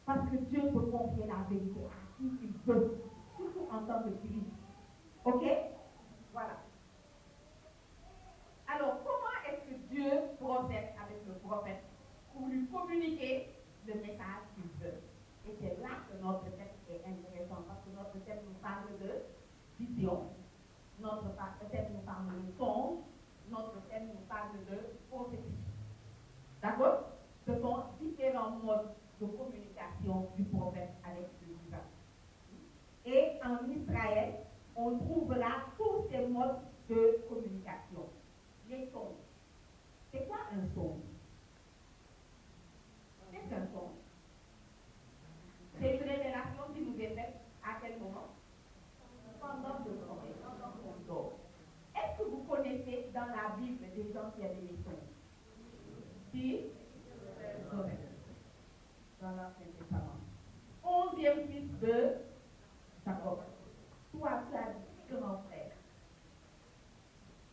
Parce que Dieu peut confier la vérité à qui il veut, surtout en temps de crise. Ok? Voilà. Alors, comment est-ce que Dieu procède avec le prophète pour lui communiquer le message qu'il veut? Et c'est là que notre texte est intéressant, parce que notre texte nous parle de vision, notre thème nous parle de songe, notre thème nous parle de prophétie. D'accord? Ce sont différents modes de communication du prophète avec le divin. Et en Israël, on trouve là tous ces modes de communication. Les songes. C'est quoi un songe? Qu'est-ce qu'un songe? C'est une révélation qui nous est faite à quel moment? Pendant le sommeil, pendant qu'on dort. Est-ce que vous connaissez dans la Bible des gens qui avaient des songes? Qui? Dans l'Ancien Testament. 11e fils de Jacob. Toi, tu as 10 grands frères.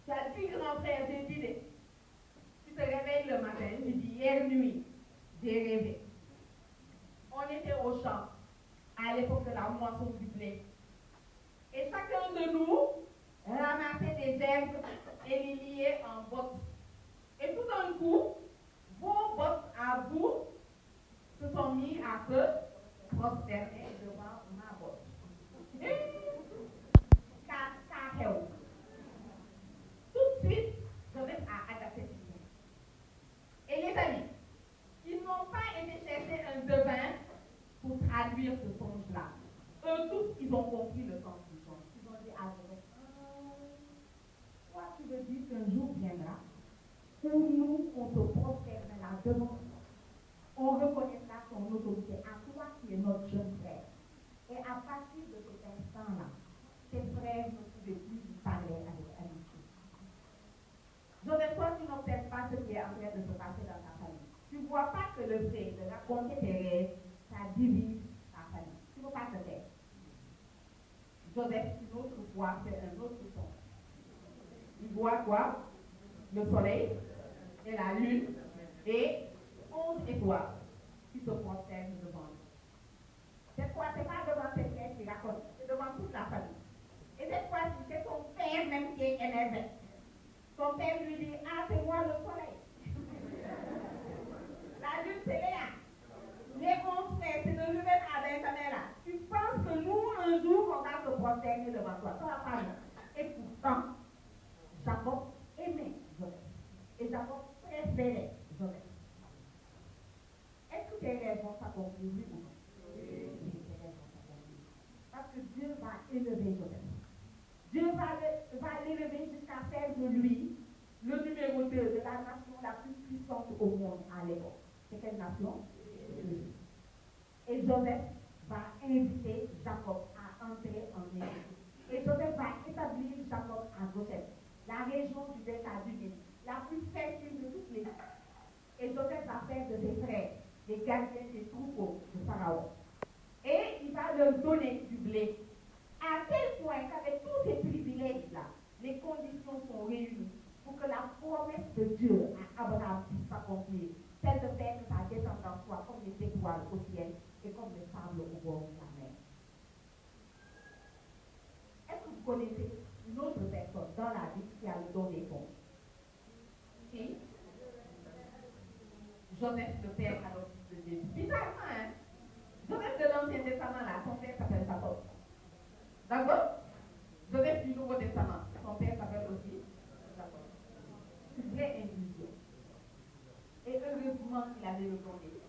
Tu as 10 grands frères, j'ai dit. Tu te réveilles le matin, tu dis hier nuit, j'ai rêvé. On était au champ à l'époque de la moisson du blé. Et chacun de nous ramassait des herbes et les liait en bottes. Et tout d'un coup, vos bottes à vous se sont mis à se prosterner devant ma botte. Tout de suite, je vais à adapter cette idée. Et les amis, ils n'ont pas été chercher un devin pour traduire ce songe-là. Eux tous, ils ont compris le sens du songe. Ils ont dit à Joseph, toi tu veux dire qu'un jour viendra où nous, on se prosternera devant toi. On reconnaîtra ton autorité à toi qui es notre jeune frère. Et à partir de cet instant-là, tes frères ne pouvaient plus lui parler avec amitié. Joseph, toi, tu n'observes vois pas que le fait de raconter tes rêves, ça divise ta famille. Tu ne peux pas te taire. Joseph, une autre fois, fait un autre son. Il voit quoi? Le soleil et la lune et 11 étoiles qui se prosternent devant lui. Cette fois, ce n'est pas devant ses frères qui raconte, c'est devant toute la famille. Et cette fois-ci, c'est son père même qui est énervé. Son père lui dit, ah, c'est moi le soleil. La lune, c'est Léa. Les 11 frères, c'est de Ruben à Benjamin là. Tu penses que nous, un jour, on va se prosterner devant toi. Ça va pas, non. Et pourtant, Jacob aimait Joseph. Et Jacob préférait Joseph. Est-ce que ces rêves vont s'accomplir, oui ou non? Oui, ces rêves vont s'accomplir. Parce que Dieu va élever Joseph. Dieu va l'élever jusqu'à faire de lui le numéro 2 de la nation la plus puissante au monde à l'époque. C'est quelle nation? Et Joseph va inviter Jacob à entrer en Égypte. Et Joseph va établir Jacob à Goshen, la région du delta du Nil, la plus fertile de toutes les. Et Joseph va faire de ses frères des gardiens des troupeaux de Pharaon. Et il va leur donner du blé. À tel point qu'avec tous ces privilèges-là, les conditions sont réunies pour que la promesse de Dieu à Abraham puisse s'accomplir, celle de faire que sa descendance soit comme les étoiles au ciel et comme le sable au bord de la mer. Est-ce que vous connaissez une autre personne dans la Bible qui a le don des fonds? Qui? Joseph, le père adoptif de Jésus. Bizarrement, hein? Joseph de l'Ancien Testament, là, son père s'appelle Jacob. D'accord? Joseph du Nouveau Testament, son père s'appelle aussi Jacob. Une vraie intuition. Et heureusement qu'il avait le don des fonds.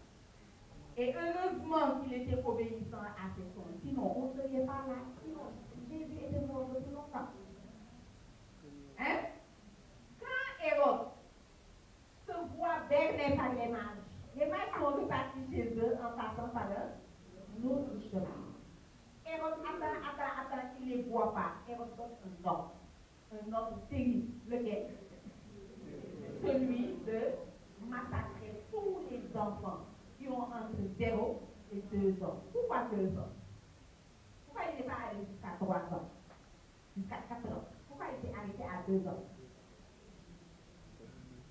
Et heureusement qu'il était obéissant à ses sons. Sinon, on ne serait pas là. Sinon, Jésus était mort depuis longtemps. Hein? Quand Hérode se voit berné par les mages sont repartis chez eux en passant par un autre chemin. Hérode attend, il ne les voit pas. Hérode donne un ordre terrible. Lequel? Celui de massacrer tous les enfants qui ont entre 0 et 2 ans. Pourquoi 2 ans? Pourquoi il n'est pas allé jusqu'à 3 ans? Jusqu'à 4 ans? Pourquoi il s'est arrêté à 2 ans?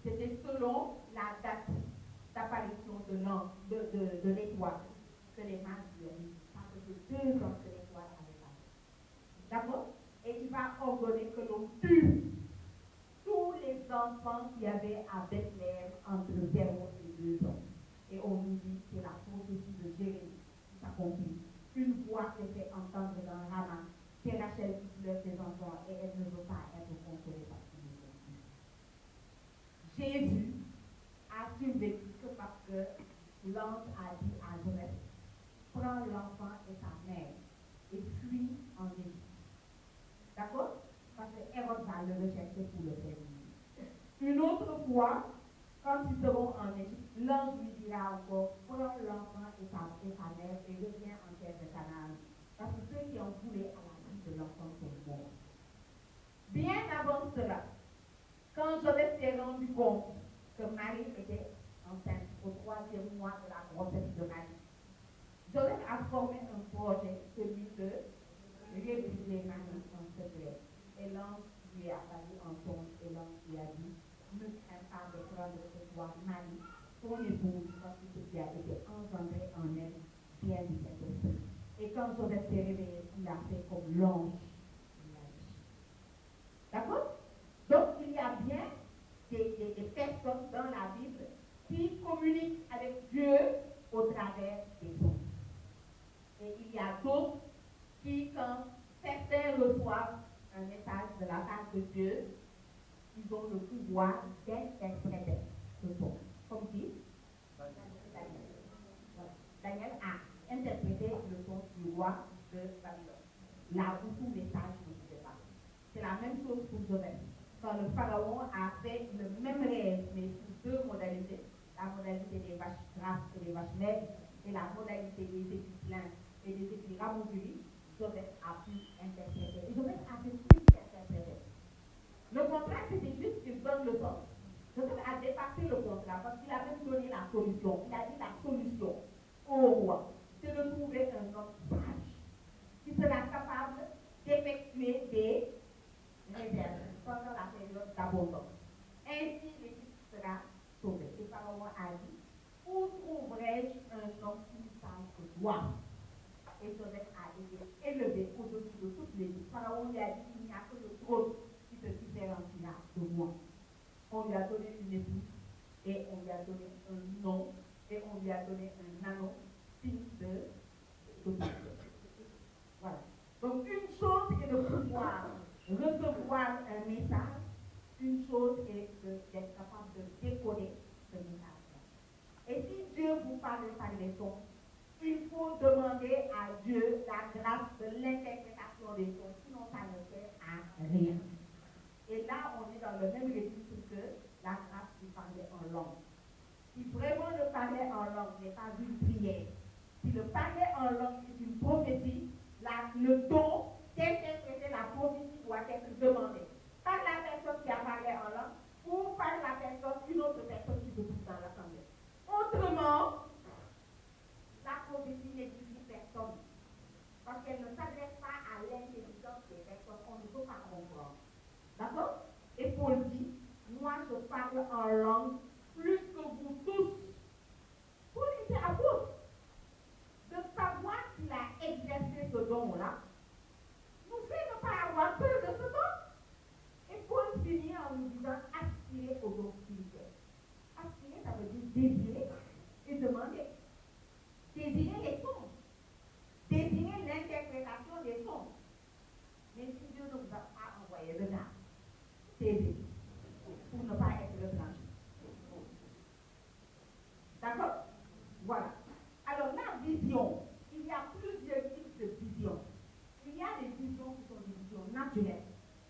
C'était selon la date d'apparition de l'étoile que les mages lui ont dit. Ça faisait 2 ans que l'étoile avait passé. D'accord? Et il va ordonner que l'on tue tous les enfants qui avaient à Bethléem entre 0 et 2 ans. Et on nous dit que la prophétie de Jérémie s'accomplit. Une voix s'est fait entendre dans Rama. C'est Rachel qui pleure ses enfants et elle ne veut pas être consolée parce qu'ils ne sont plus. Jésus a survécu que parce que l'ange a dit à Joseph, prends l'enfant et sa mère et fuis en Égypte. D'accord? Parce que Hérode va le rechercher pour le faire vivre. Une autre fois, quand ils seront en Égypte, l'ange lui dira encore, prends l'enfant et sa mère et reviens en terre de Canaan. Parce que ceux qui ont voulu à la vie de l'enfant sont morts. Bien avant cela, quand Joseph s'est rendu compte que Marie était enceinte au 3e mois de la grossesse de Marie, Joseph a formé un projet, celui de réveiller Marie en secret. Et l'ange lui a apparu en songe et l'ange lui a dit, ne crains pas de prendre cette toi Marie, ton épouse, parce que ce qui a été engendré en elle vient du Saint-Esprit. Et quand Joseph s'est réveillé, il a fait comme l'ange lui a dit. D'accord? Donc il y a bien des personnes dans la Bible qui communiquent avec Dieu au travers des songes. Et il y a d'autres qui, quand certains reçoivent un message de la part de Dieu, ils ont le pouvoir d'interpréter ce son. Comme qui? Daniel. Voilà. Daniel a interprété le son du roi de Babylone. Là où tous les sages ne pouvaient pas. C'est la même chose pour Joseph. Quand le pharaon a fait le même rêve, mais sous 2 modalités, la modalité des vaches grasses et des vaches maigres, et la modalité des épis pleins et des épis ramougris, Joseph a pu interpréter. Et Joseph a fait plus qu'interpréter. Le contrat, c'était juste qu'il donne le sens. Joseph a dépassé le contrat parce qu'il a même donné la solution. Il a dit la solution au roi, c'est de trouver un homme sage qui sera capable d'effectuer des réserves pendant la période d'abondance. Ainsi, l'Égypte sera sauvée. Et Pharaon a dit, où trouverai-je un homme plus sage que toi? Et Joseph a été élevé au-dessus de toutes les villes. Pharaon lui a dit, il n'y a que le trône qui te différenciera de moi. On lui a donné une épouse et on lui a donné un nom et on lui a donné un anneau, signe de voilà. Donc une chose est de pouvoir recevoir un message, une chose est d'être capable de décoder ce message. Et si Dieu vous parle par les sons, il faut demander à Dieu la grâce de l'interprétation des sons, sinon ça ne sert à rien. Et là, on est dans le même registre que la grâce de parler en langue. Si vraiment le parler en langue n'est pas une prière, si le parler en langue est une prophétie, le don d'interpréter la prophétie doit être demandé par la personne qui a parlé en langue ou par la personne, une autre personne qui se trouve dans l'assemblée. Autrement, la prophétie n'édifie personne parce qu'elle ne s'adresse pas à l'intelligence des personnes. On ne peut pas comprendre. D'accord? Et Paul dit, moi je parle en langue plus que vous tous. Paul était apôtre. De savoir qu'il a exercé ce don-là, nous fait ne pas avoir peur de ce don. Et Paul finit en nous disant aspirer au don spirituel. Aspirer, ça veut dire désirer et demander. Désirer les sons. Désirer l'interprétation des sons. Mais si Dieu ne vous a pas envoyé le gars, taisez pour ne pas être retranché. D'accord? Voilà. Alors la vision, il y a plusieurs types de visions. Il y a des visions qui sont des visions naturelles.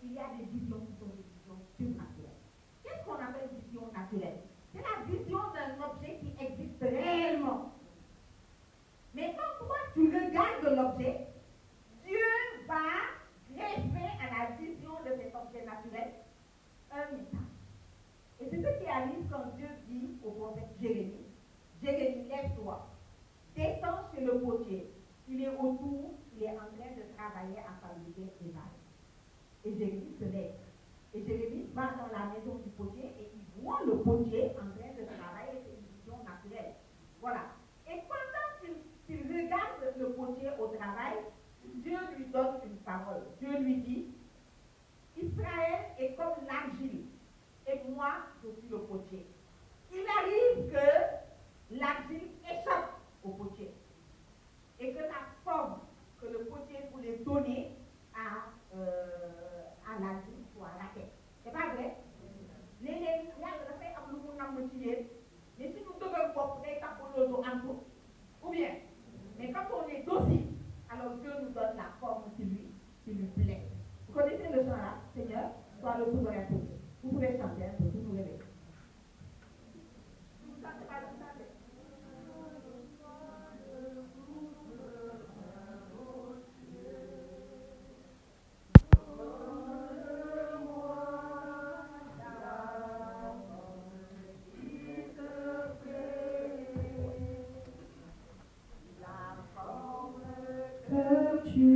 Il y a des visions qui sont des visions surnaturelles. Qu'est-ce qu'on appelle vision naturelle? C'est la vision d'un objet qui existe réellement. Mais quand toi tu regardes l'objet, Dieu va greffer à la vision de cet objet naturel un message. Et c'est ce qui arrive quand Dieu dit au prophète Jérémie, Jérémie, lève-toi, descends chez le potier. Il est autour, il est en train de travailler à fabriquer des vases. Et Jérémie se lève. Et Jérémie va dans la maison du potier et il voit le potier en train de travailler, c'est une vision naturelle. Voilà. Et pendant qu'il regarde le potier au travail, Dieu lui donne une parole. Dieu lui dit, Israël est comme l'argile et moi, je suis le potier. Il arrive que l'argile échappe au potier et que la forme que le potier voulait donner à l'argile soit ratée. C'est pas vrai? Mais si nous devons porter ou bien, mais quand on est docile, alors Dieu nous donne la forme qui lui plaît. Vous connaissez le chant là, Seigneur, toi le souverain pour vous. Vous pouvez chanter un peu, vous nous réveillez. Vous ne chantez pas, vous chantez. Que tu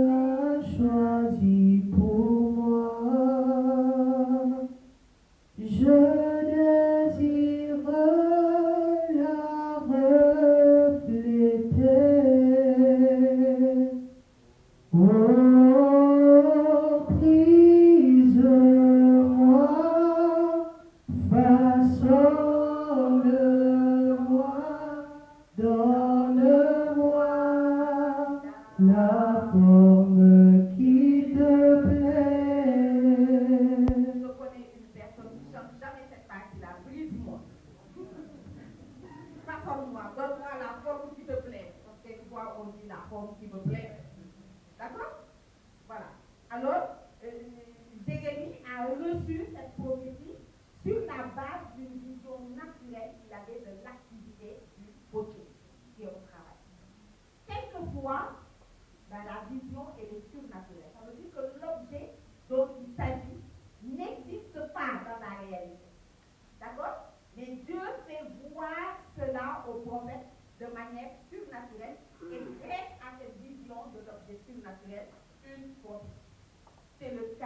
as choisi pour moi.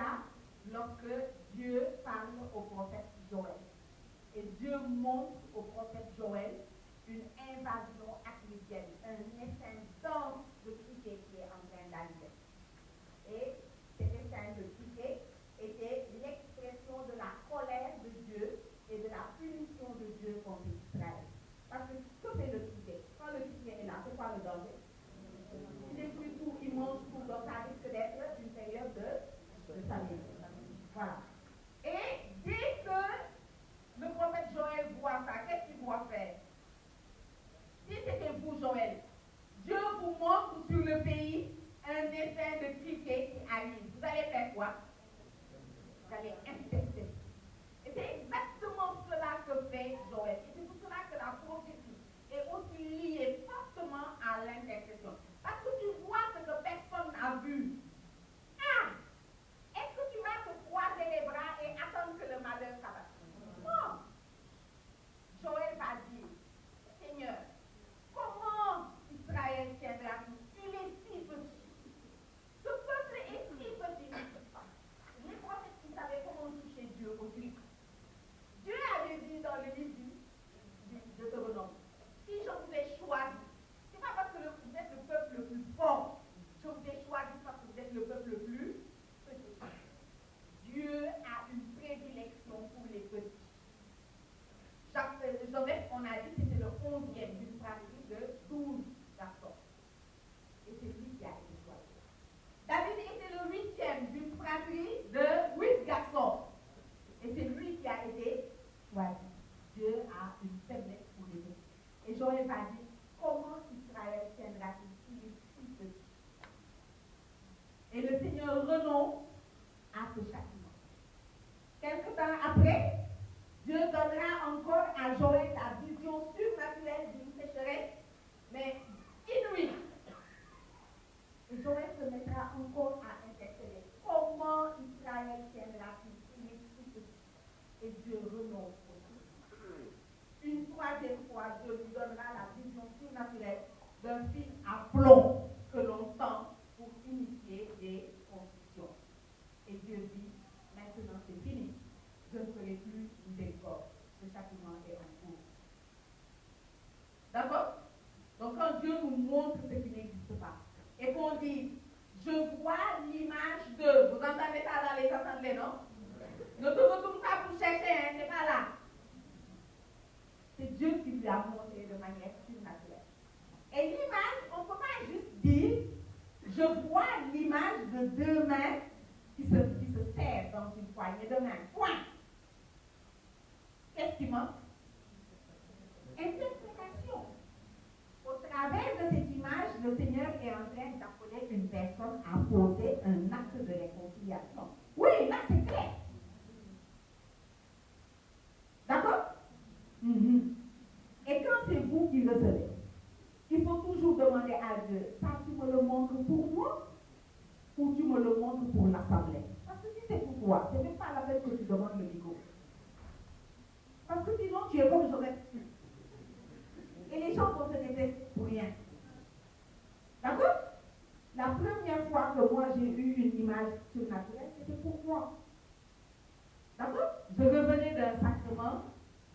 ça lorsque Dieu parle au prophète Joël. Et Dieu montre au prophète Joël une invasion ecclésiale, un essaim dense de criquets qui est en train d'arriver. Et cet essaim de criquets était l'expression de la colère de Dieu et de la punition de Dieu contre Israël. Parce que fait le criquet? Quand le criquet est là, c'est quoi le danger? Il détruit tout, il mange tout, donc ça risque d'être une période de famine. Voilà. Et dès que le prophète Joël voit ça, qu'est-ce qu'il doit faire? Si c'était vous, Joël, Dieu vous montre sur le pays un essaim de criquets qui arrive. Vous allez faire quoi? Vous allez intercéder. Et c'est exactement cela que fait Joël. Et c'est pour cela que la prophétie est aussi liée fortement à l'intercession. Parce que tu vois ce que personne n'a vu. Ah! Est-ce que tu vas te croiser les bras et attendre que le malheur s'abatte? Non! Joël va dire, Seigneur, comment Israël tiendra tout? Il est si petit. Ce peuple est si petit. Les prophètes qui savaient comment toucher Dieu au truc. Dieu avait dit dans le livre de Deutéronome, si je vous ai choisi, c'est pas parce que vous êtes le peuple le plus fort, je vous ai choisi parce que vous êtes le peuple le plus petit. Dieu a une prédilection pour les petits. Joseph, on a dit, c'était le 11e d'une fratrie de 12 garçons. Et c'est lui qui a été choisi. David était le 8e d'une fratrie de 8 garçons. Et c'est lui qui a été choisi. Dieu a une faiblesse pour les autres. Et Joël va dire, comment Israël tiendra-t-il? Il est si petit. Et le Seigneur renonce à ce châtiment. Quelque temps après, Dieu donnera encore à Joël la vision surnaturelle d'une sécheresse, mais inouïe. Et Joël se mettra encore à intercéder. Comment Israël tiendra-t-il? Il est si petit. Et Dieu renonce aussi. Une troisième fois, Dieu lui donnera la vision surnaturelle d'un fil à plomb que l'on tend pour initier des constructions. Et Dieu dit, maintenant c'est fini. Je ne ferai plus miséricorde. Ce châtiment est en cours. D'accord? Donc quand Dieu nous montre ce qui n'existe pas, et qu'on dit, je vois l'image de, vous entendez ça dans les assemblées, non? Ne te retourne pas pour chercher, hein, c'est pas là. C'est Dieu qui lui a montré de manière surnaturelle. Et l'image, on ne peut pas juste dire, je vois l'image de deux mains qui se serrent dans une poignée de main. Point. Qu'est-ce qui manque? Interprétation. Au travers de cette image, le Seigneur est en train d'appeler une personne à poser un acte de réconciliation. Oui, là c'est clair. D'accord? Et quand c'est vous qui recevez, il faut toujours demander à Dieu, ça tu me le montres pour moi ou tu me le montres pour l'assemblée? Parce que si c'est pour toi, c'est même pas la peine que tu demandes le micro. Parce que sinon tu es comme Joseph. Et les gens vont te détester pour rien. D'accord? La première fois que moi j'ai eu une image surnaturelle, c'était pour moi. D'accord? Je revenais d'un sacrement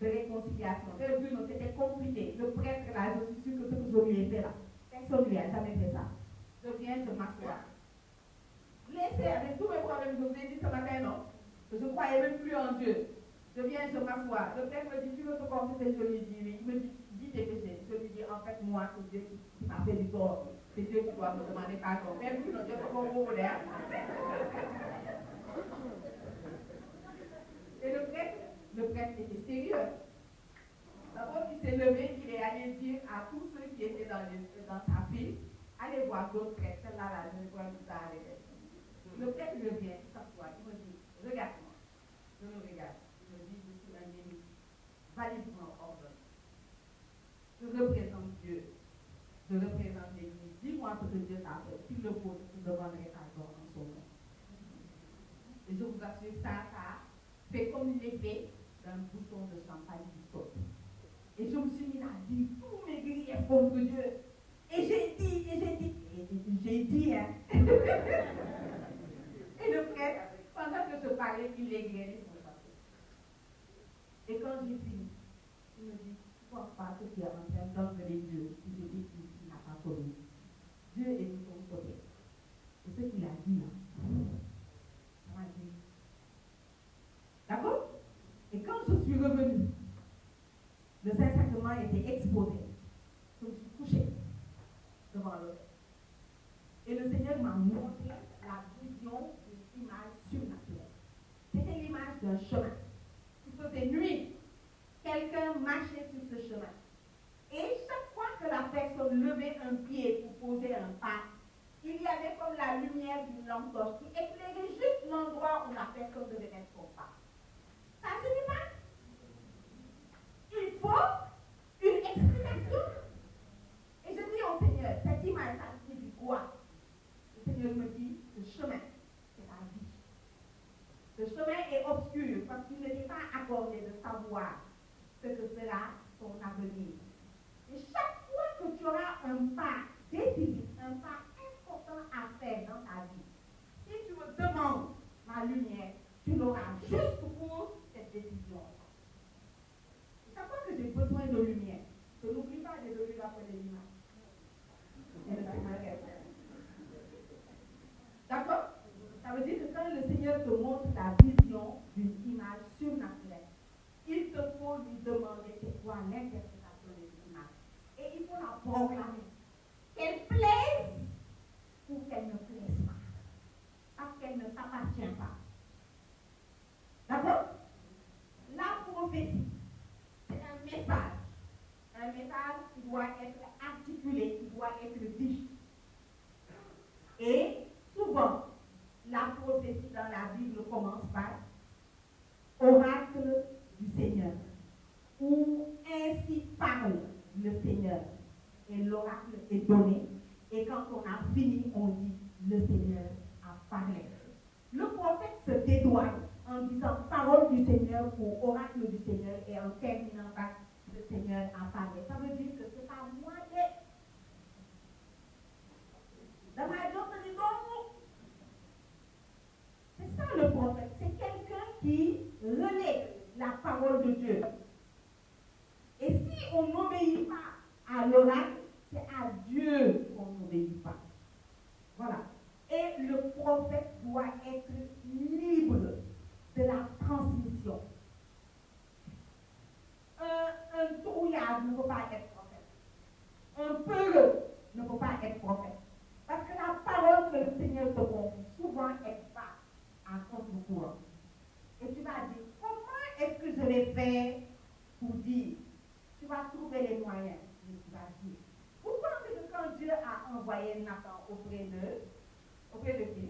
de réconciliation. C'était compliqué. Le prêtre là, je suis sûre que ce que je lui ai fait là, personne ne lui a jamais fait ça. Je viens, je m'assois. Laissez avec tous mes problèmes, je vous ai dit ce matin, non? Je ne croyais même plus en Dieu. Je viens, je m'assois. Le prêtre me dit, tu veux te confesser? Je lui dis oui. Il me dit, dis tes péchés. Je lui dis, en fait, moi, c'est Dieu qui m'a fait du tort. C'est Dieu qui doit me demander pardon. Même plus, non, Dieu ne peut pas là. Et le prêtre était sérieux. D'abord, il s'est levé, il est allé dire à tous ceux qui étaient dans sa file, allez voir d'autres prêtres. Celle-là, je ne vois pas arrêter. Le prêtre revient, il s'assoit, il me dit, regarde-moi. Je le regarde. Il me dit, je suis un élu, validement ordonné. Je représente Dieu. Je représente l'Église. Dis-moi ce que Dieu t'a fait. S'il le faut, je te demanderai pardon en son nom. Et je vous assure, ça fait comme l'effet d'un bouton de champagne qui saute. Et je me suis mis à dire tous mes griefs contre Dieu. Et j'ai dit, hein. Et le prêtre, et il les guérit sur le papier. Et quand j'ai fini, il me dit, tu ne penses pas que tu es en train d'enlever Dieu si je dis qu'il n'a pas commis. Dieu est de ton côté. Et ce qu'il a dit là, ça m'a dit. D'accord? Et quand je suis revenue, le Saint-Sacrement était exposé. Je me suis couchée devant l'autel. Et le Seigneur m'a montré la vision d'une image surnaturelle. C'était l'image d'un chemin. Il faisait nuit. Quelqu'un marchait sur ce chemin. Et chaque fois que la personne levait un pied pour poser un pas, il y avait comme la lumière d'une lampe torche qui éclairait juste l'endroit où la personne devait mettre son pas. Ça ne suffit pas. Il faut une explication. Et je dis au Seigneur, cette image, ça signifie quoi? Le Seigneur me dit, ce chemin, c'est la vie. Ce chemin est obscur parce qu'il ne t'est pas accordé de savoir ce que sera ton avenir. Et chaque fois que tu auras un pas décisif, un pas important à faire dans ta vie, si tu me demandes ma lumière, tu l'auras juste pour cette décision. C'est chaque fois que j'ai besoin de lumière, je n'oublie pas de lui rappeler l'image. Et le Seigneur est fait. D'accord? Ça veut dire que quand le Seigneur te montre la vision d'une image surnaturelle, il te faut lui demander c'est quoi l'interprétation de cette image. Et il faut la proclamer. Qu'elle plaise ou qu'elle ne plaise pas. Parce qu'elle ne t'appartient pas. D'accord? La prophétie, c'est un message. Un message qui doit être articulé, qui doit être dit. Et souvent, la prophétie dans la Bible commence par oracle du Seigneur, où ainsi parle le Seigneur. Et l'oracle est donné. Et quand on a fini, on dit le Seigneur a parlé. Le prophète se dédouane en disant parole du Seigneur ou oracle du Seigneur et en terminant par le Seigneur a parlé. Ça veut dire que c'est pas moi c'est ça le prophète. C'est quelqu'un qui relaie la parole de Dieu. Et si on n'obéit pas à l'oracle, c'est à Dieu qu'on n'obéit pas. Voilà. Et le prophète doit être libre de la transmission. Un trouillard ne peut pas être prophète. Un peureux ne peut pas être prophète. Parce que la parole que le Seigneur te confie souvent est pas à contre-courant. Et tu vas dire, comment est-ce que je vais faire pour dire? Tu vas trouver les moyens. Mais tu vas dire. Vous pensez que quand Dieu a envoyé Nathan auprès de qui?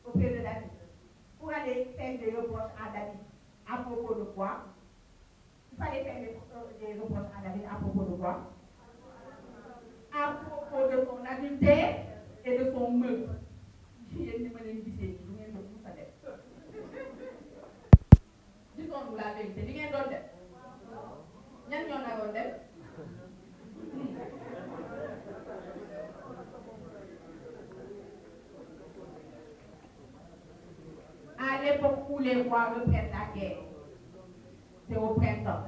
Auprès de David, pour aller faire des reproches à David, à propos de quoi? Il fallait faire des reproches à David à propos de quoi? À propos de son adultère et de son meurtre. Disons-nous la vérité. Di ngeen doon def. Ñan ñoo naroon def. À l'époque où les rois reprennent la guerre, c'est au printemps.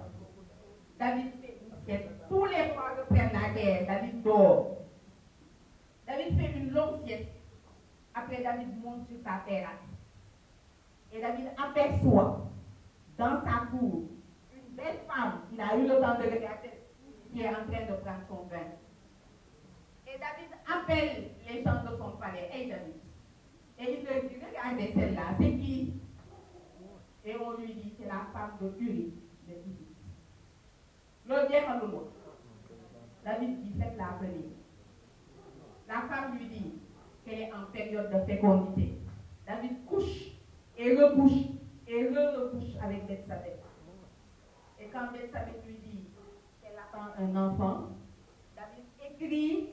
David fait une sieste. Tous les rois reprennent la guerre. David dort. David fait une longue sieste. Après, David monte sur sa terrasse. Et David aperçoit dans sa cour une belle femme qu'il a eu le temps de regarder, qui est en train de prendre son bain. Et David appelle les gens de son palais. Hey David. Et il leur dit, regardez celle-là, c'est qui? Et on lui dit, c'est la femme de Uri, de Hittite. Le diable, David dit, faites-la appeler. La femme lui dit qu'elle est en période de fécondité. David couche et recouche et recouche avec Bethsabée. Et quand Bethsabée lui dit qu'elle attend un enfant, David écrit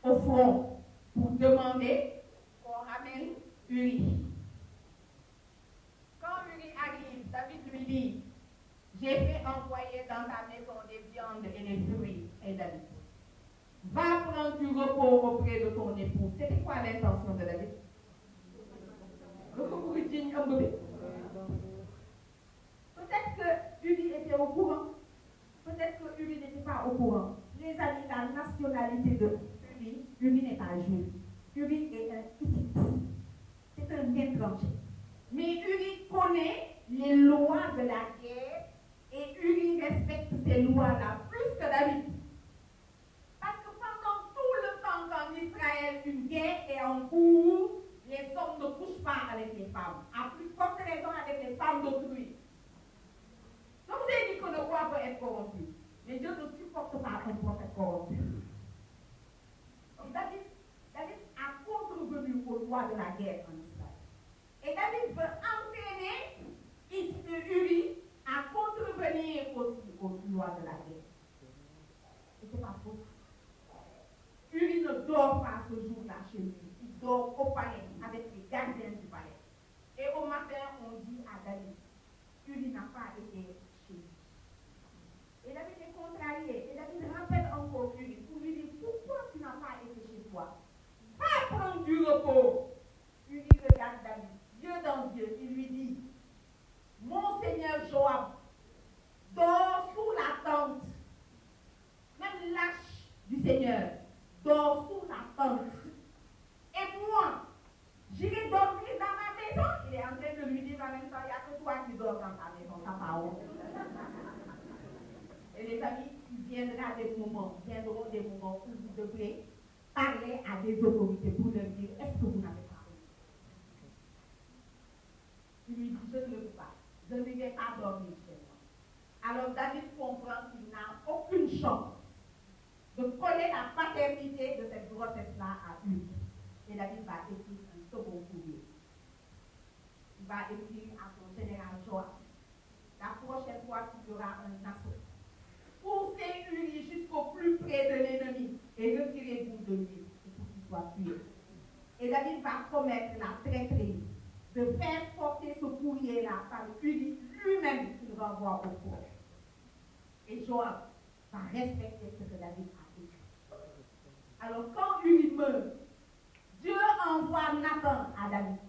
au front pour demander qu'on ramène Uri. Quand Uri arrive, David lui dit, j'ai fait envoyer dans ta maison des viandes et des fruits. Et David, va prendre du repos auprès de ton époux. C'était quoi l'intention de David? bien tranché. Mais Uri connaît les lois de la guerre et Uri respecte ces lois-là plus que David. Parce que pendant tout le temps qu'en Israël une guerre est en cours, les hommes ne couchent pas avec les femmes. À plus forte raison avec les femmes d'autrui. Donc vous avez dit que le roi peut être corrompu. Mais Dieu ne supporte pas un prophète corrompu. Donc David a contrevenu aux lois de la guerre en Israël. Et David veut entraîner Uri à contrevenir aussi aux lois de la guerre. Et c'est pas faux. Uri ne dort pas ce jour-là chez lui. Il dort au palais avec les gardiens du palais. Et au matin, on dit à David, Uri n'a pas été chez lui. Et David est contrarié. Et David rappelle encore Uri pour lui dire, pourquoi tu n'as pas été chez toi? Va prendre du repos. Uri regarde David, yeux dans yeux. Il lui dit, mon Seigneur Joab, dors sous la tente. Même lâche du Seigneur, dors sous la tente. Et moi, j'irai dormir dans ma maison. Il est en train de lui dire en même temps, il n'y a que toi qui dors dans ta maison, t'as pas honte. Et les amis, il viendront des moments où vous devrez parler à des autorités pour leur dire, est-ce que vous n'avez pas honte? Il lui dit, je ne le veux pas. Je ne vais pas dormir chez moi. Alors David comprend qu'il n'a aucune chance de coller la paternité de cette grossesse-là à Uri. Et David va écrire un second courrier. Il va écrire à son général Joab. La prochaine fois qu'il y aura un assaut, poussez Uri jusqu'au plus près de l'ennemi et retirez-vous de lui pour qu'il soit tué. Et David va commettre la traîtrise de faire porter ce courrier-là par Uri lui-même qu'il renvoie au fort. Et Joab va respecter ce que David a écrit. Alors quand Uri meurt, Dieu envoie Nathan à David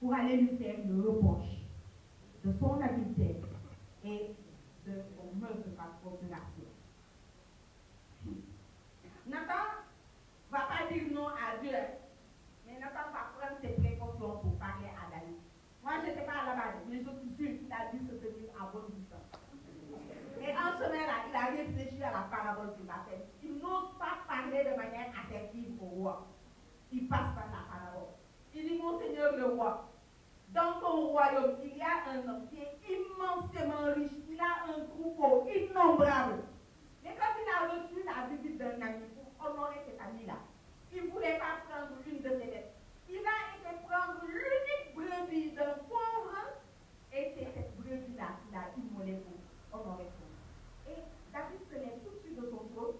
pour aller lui faire le reproche de son habileté et de son meurtre par procuration. Nathan ne va pas dire non à Dieu, mais Nathan va prendre ses précautions pour parler à David. Moi, je n'étais pas à la base, mais je suis sûre qu'il a dû se tenir à bonne distance. Et en ce moment-là, il a réfléchi à la parabole du baptême. Il n'ose pas parler de manière assertive au roi. Il passe par la parabole. Il dit, mon Seigneur le roi, dans ton royaume, il y a un homme qui est immensément riche. Il a un troupeau innombrable. Mais quand il a reçu la visite d'un ami pour honorer cet ami-là, il ne voulait pas prendre une de ses dettes. Il a été prendre l'unique brebis d'un pauvre, et c'est cette brebis-là qu'il a immolée pour honorer son ami. Et David se lève tout de suite de son trône.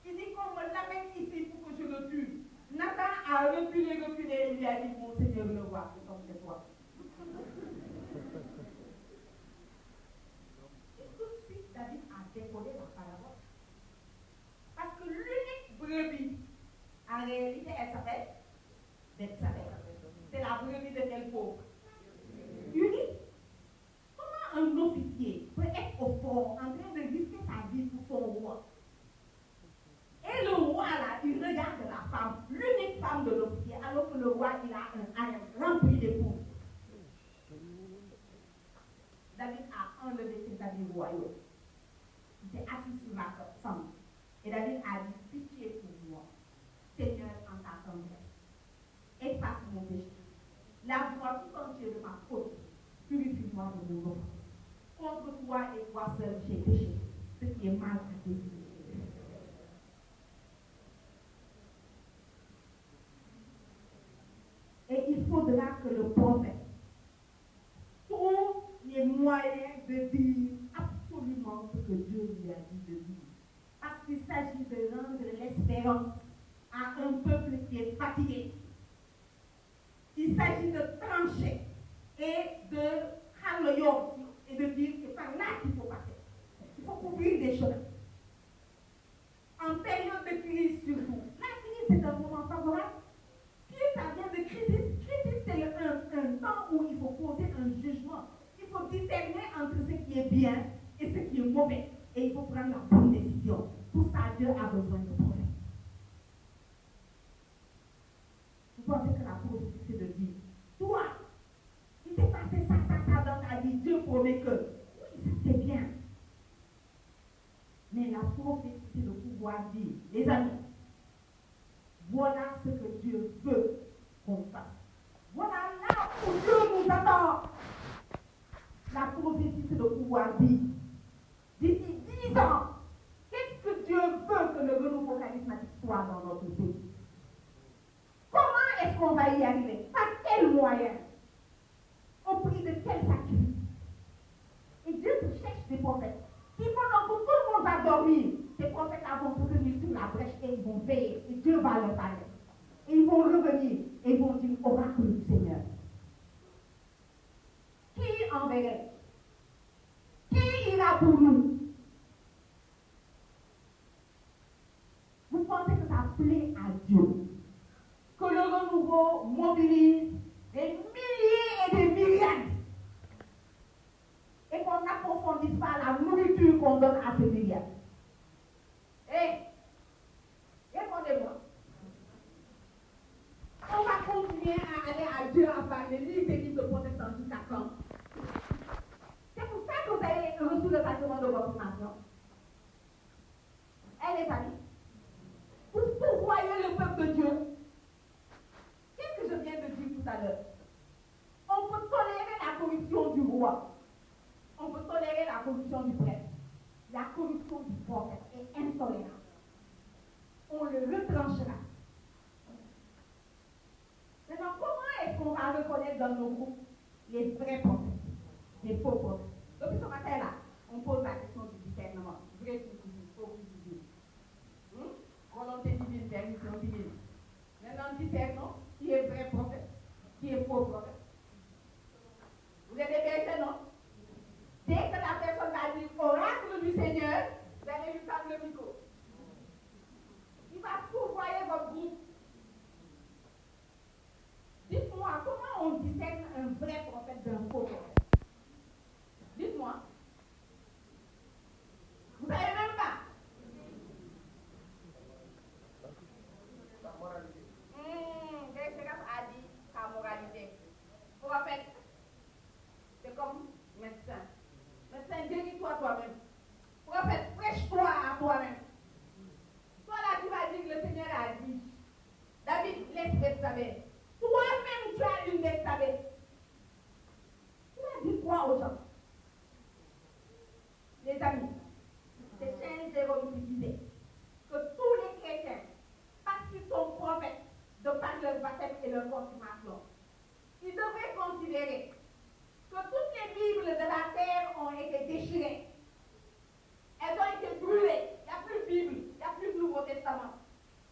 Il dit qu'on me l'amène ici pour que je le tue. Nathan a reculé, il lui a dit, mon Seigneur le roi, c'est comme c'est toi. Et tout de suite, David a décollé la parabole. Parce que l'unique brebis, en réalité, elle s'appelle Bethsabée. C'est la brebis de quel pauvre? Uri. Comment un officier peut être au fort en train de risquer sa vie pour son roi? Et le roi là, il regarde la femme, l'unique femme de l'officier, alors que le roi, il a un harem rempli d'épouses. David a enlevé ses habits royaux. Il s'est assis sur la femme. Et David a dit, pitié pour moi, Seigneur, en ta tendresse, efface mon péché. Lave-moi tout entier de ma faute, purifie-moi de mon offense. Contre toi et toi seul, j'ai péché, ce qui est mal à tes yeux. Et il faudra que le prophète trouve les moyens de dire absolument ce que Dieu lui a dit de dire. Parce qu'il s'agit de rendre l'espérance à un peuple qui est fatigué. Il s'agit de trancher et de ralloyer et de dire que c'est par là qu'il faut passer. Il faut couvrir des chemins. En période de crise surtout. La crise, c'est un moment favorable. Plus ça vient de crise, c'est un temps où il faut poser un jugement. Il faut discerner entre ce qui est bien et ce qui est mauvais. Et il faut prendre la bonne décision. Pour ça, Dieu a besoin de prophètes. Vous pensez que la prophétie, c'est de dire promet que, oui, ça c'est bien. Mais la prophétie, c'est de pouvoir dire, les amis, voilà ce que Dieu veut qu'on fasse. Voilà là où Dieu nous attend. La prophétie, c'est de pouvoir dire, d'ici 10 ans, qu'est-ce que Dieu veut que le renouveau charismatique soit dans notre pays? Comment est-ce qu'on va y arriver? Par quels moyens? Au prix de quel sacrifice? Et Dieu cherche des prophètes qui, pendant que tout le monde va dormir, ces prophètes-là vont se tenir sur la brèche et ils vont veiller. Et Dieu va leur parler. Et ils vont revenir et ils vont dire oracle du Seigneur. Qui enverrait? Qui ira pour nous? Vous pensez que ça plaît à Dieu que le renouveau mobilise des milliers et des myriades et qu'on n'approfondisse pas la nourriture qu'on donne à ces myriades? Répondez-moi. On va continuer à aller à Dieu à parler des livres de protestantisme jusqu'à quand? C'est pour ça que vous avez reçu le sacrement de confirmation. Les amis, pour fourvoyer le peuple de Dieu, qu'est-ce que je viens de dire tout à l'heure? On peut tolérer la corruption du roi. On peut tolérer la corruption du prêtre. La corruption du prophète est intolérable. On le retranchera. Maintenant, comment est-ce qu'on va reconnaître dans nos groupes les vrais prophètes, les faux prophètes? Depuis ce matin-là, on pose la question du discernement. Vrai ou faux divin. Volonté divine, permission divine. Maintenant, discernons qui est vrai prophète, qui est faux prophète. Vous êtes des bergers, non? Dès que la personne va dire oracle du Seigneur, vous allez lui tendre le micro. Il va fourvoyer votre groupe. Dites-moi, comment on discerne un vrai prophète d'un faux prophète? Dites-moi. Vous savez même pas. Grégoire a dit sa moralité. Prophète, c'est comme médecin. Médecin, guéris-toi toi-même. Prophète, prêche-toi à toi-même. Toi là, tu vas dire que le Seigneur a dit. David, laisse Bethsabée. Toi-même, tu as une Bethsabée. Tu as dit quoi aux gens? Les amis, c'est Saint Jérôme qui disait que tous les chrétiens, parce qu'ils sont prophètes, de par leur baptême et leur confirmation, ils devraient considérer que toutes les Bibles de la terre ont été déchirées. Elles ont été brûlées. Il n'y a plus de Bible, il n'y a plus de Nouveau Testament.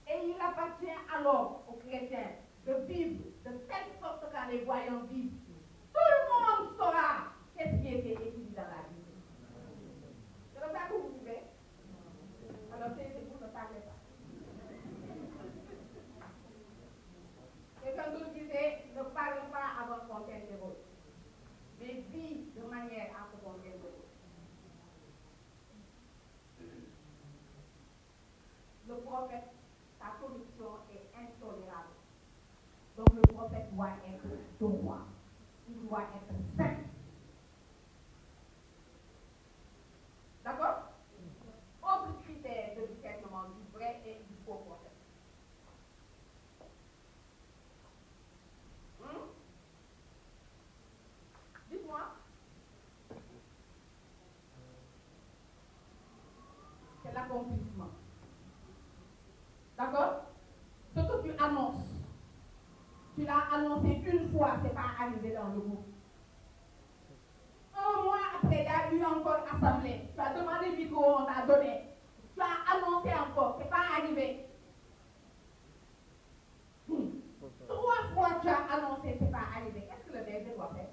Et il appartient alors aux chrétiens de vivre de telle sorte que quand les voyants vivent, tout le monde saura qu'est-ce qui était écrit dans la Bible. C'est comme ça que vous vivez. Alors c'est vous ne parlez pas. Quelqu'un d'autre disait, ne parle pas avant qu'on t'interroge, mais vis de manière à ce qu'on t'interroge. Le prophète, sa corruption est intolérable. Donc le prophète doit être droit. Il doit être saint. D'accord? Autre critère de discernement du vrai et du faux prophète. Dites-moi. C'est l'accomplissement. D'accord? Ce que tu annonces, tu l'as annoncé une fois, c'est pas arrivé dans le groupe. Un mois après, il y a eu encore assemblée. Tu as demandé le micro, on t'a donné. Tu as annoncé encore, c'est pas arrivé. 3 fois tu as annoncé, c'est pas arrivé. Qu'est-ce que le berger doit faire?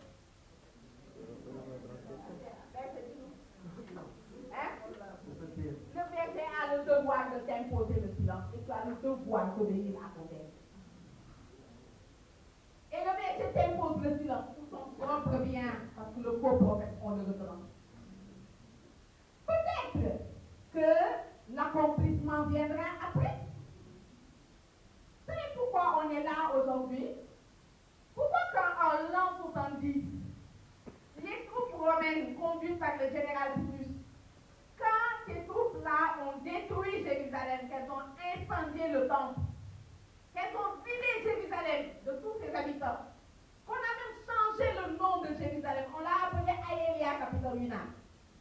Le berger a le devoir de t'imposer le silence et tu as le devoir d'obéir à ton berger. Et le berger t'impose le silence pour son propre bien, parce que le faux prophète, on le retranche. Peut-être que l'accomplissement viendra après. Vous savez pourquoi on est là aujourd'hui? Pourquoi quand en l'an 70, les troupes romaines dans une âme.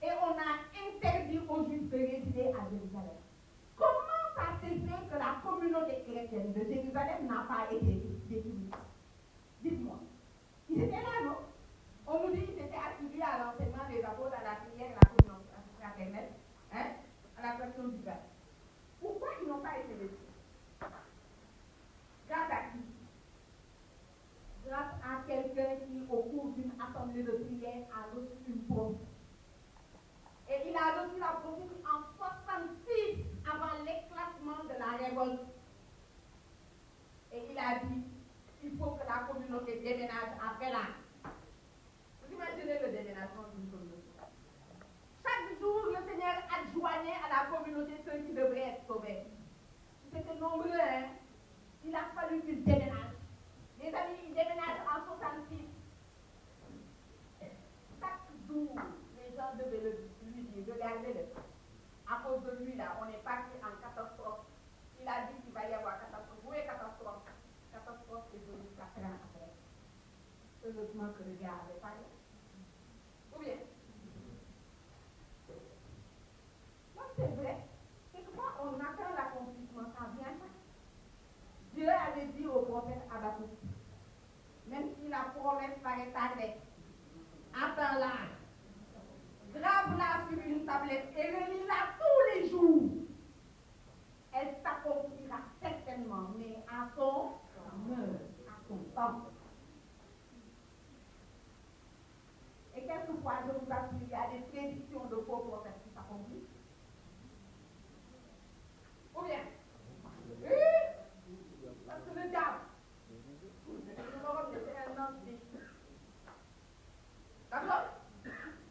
Et on a interdit aux Juifs de résider à Jérusalem. Comment ça s'est fait que la communauté chrétienne de Jérusalem n'a pas été détruite? Dites-moi. Ils étaient là, non? On nous dit qu'ils étaient attribués à l'enseignement des apôtres, à la prière, à la communion fraternelle, hein, à la fraction du pain. Pourquoi ils n'ont pas été détruits? Grâce à qui? Grâce à quelqu'un qui, au cours d'une assemblée de prière, a reçu une prophétie. Et il a reçu la prophétie en 66 avant l'éclatement de la révolte. Et il a dit, il faut que la communauté déménage après là. Vous imaginez le déménagement d'une communauté. Chaque jour, le Seigneur adjoignait à la communauté ceux qui devraient être sauvés. C'était nombreux, hein? Il a fallu qu'ils déménagent. Les amis, ils déménagent en 66. Chaque jour, les gens devaient lui dire, regardez-le. À cause de lui, là, on est parti en catastrophe. Il a dit qu'il va y avoir catastrophe. Où est catastrophe? Catastrophe est venue 4 ans après. Heureusement que le gars avait parlé. Ou bien? Donc c'est vrai. Quelquefois, on attend l'accomplissement. Ça vient pas. Dieu avait dit au prophète Habakkuk, même si la promesse paraît tardée, attends-la, grave-la sur une tablette et relis-la tous les jours. Elle s'accomplira certainement, mais à son temps. Et quelquefois, je vous assure, il y a des prédictions de faux prophètes qui s'accomplissent. Ou bien, parce que le diable, c'est un ange déchu. D'accord?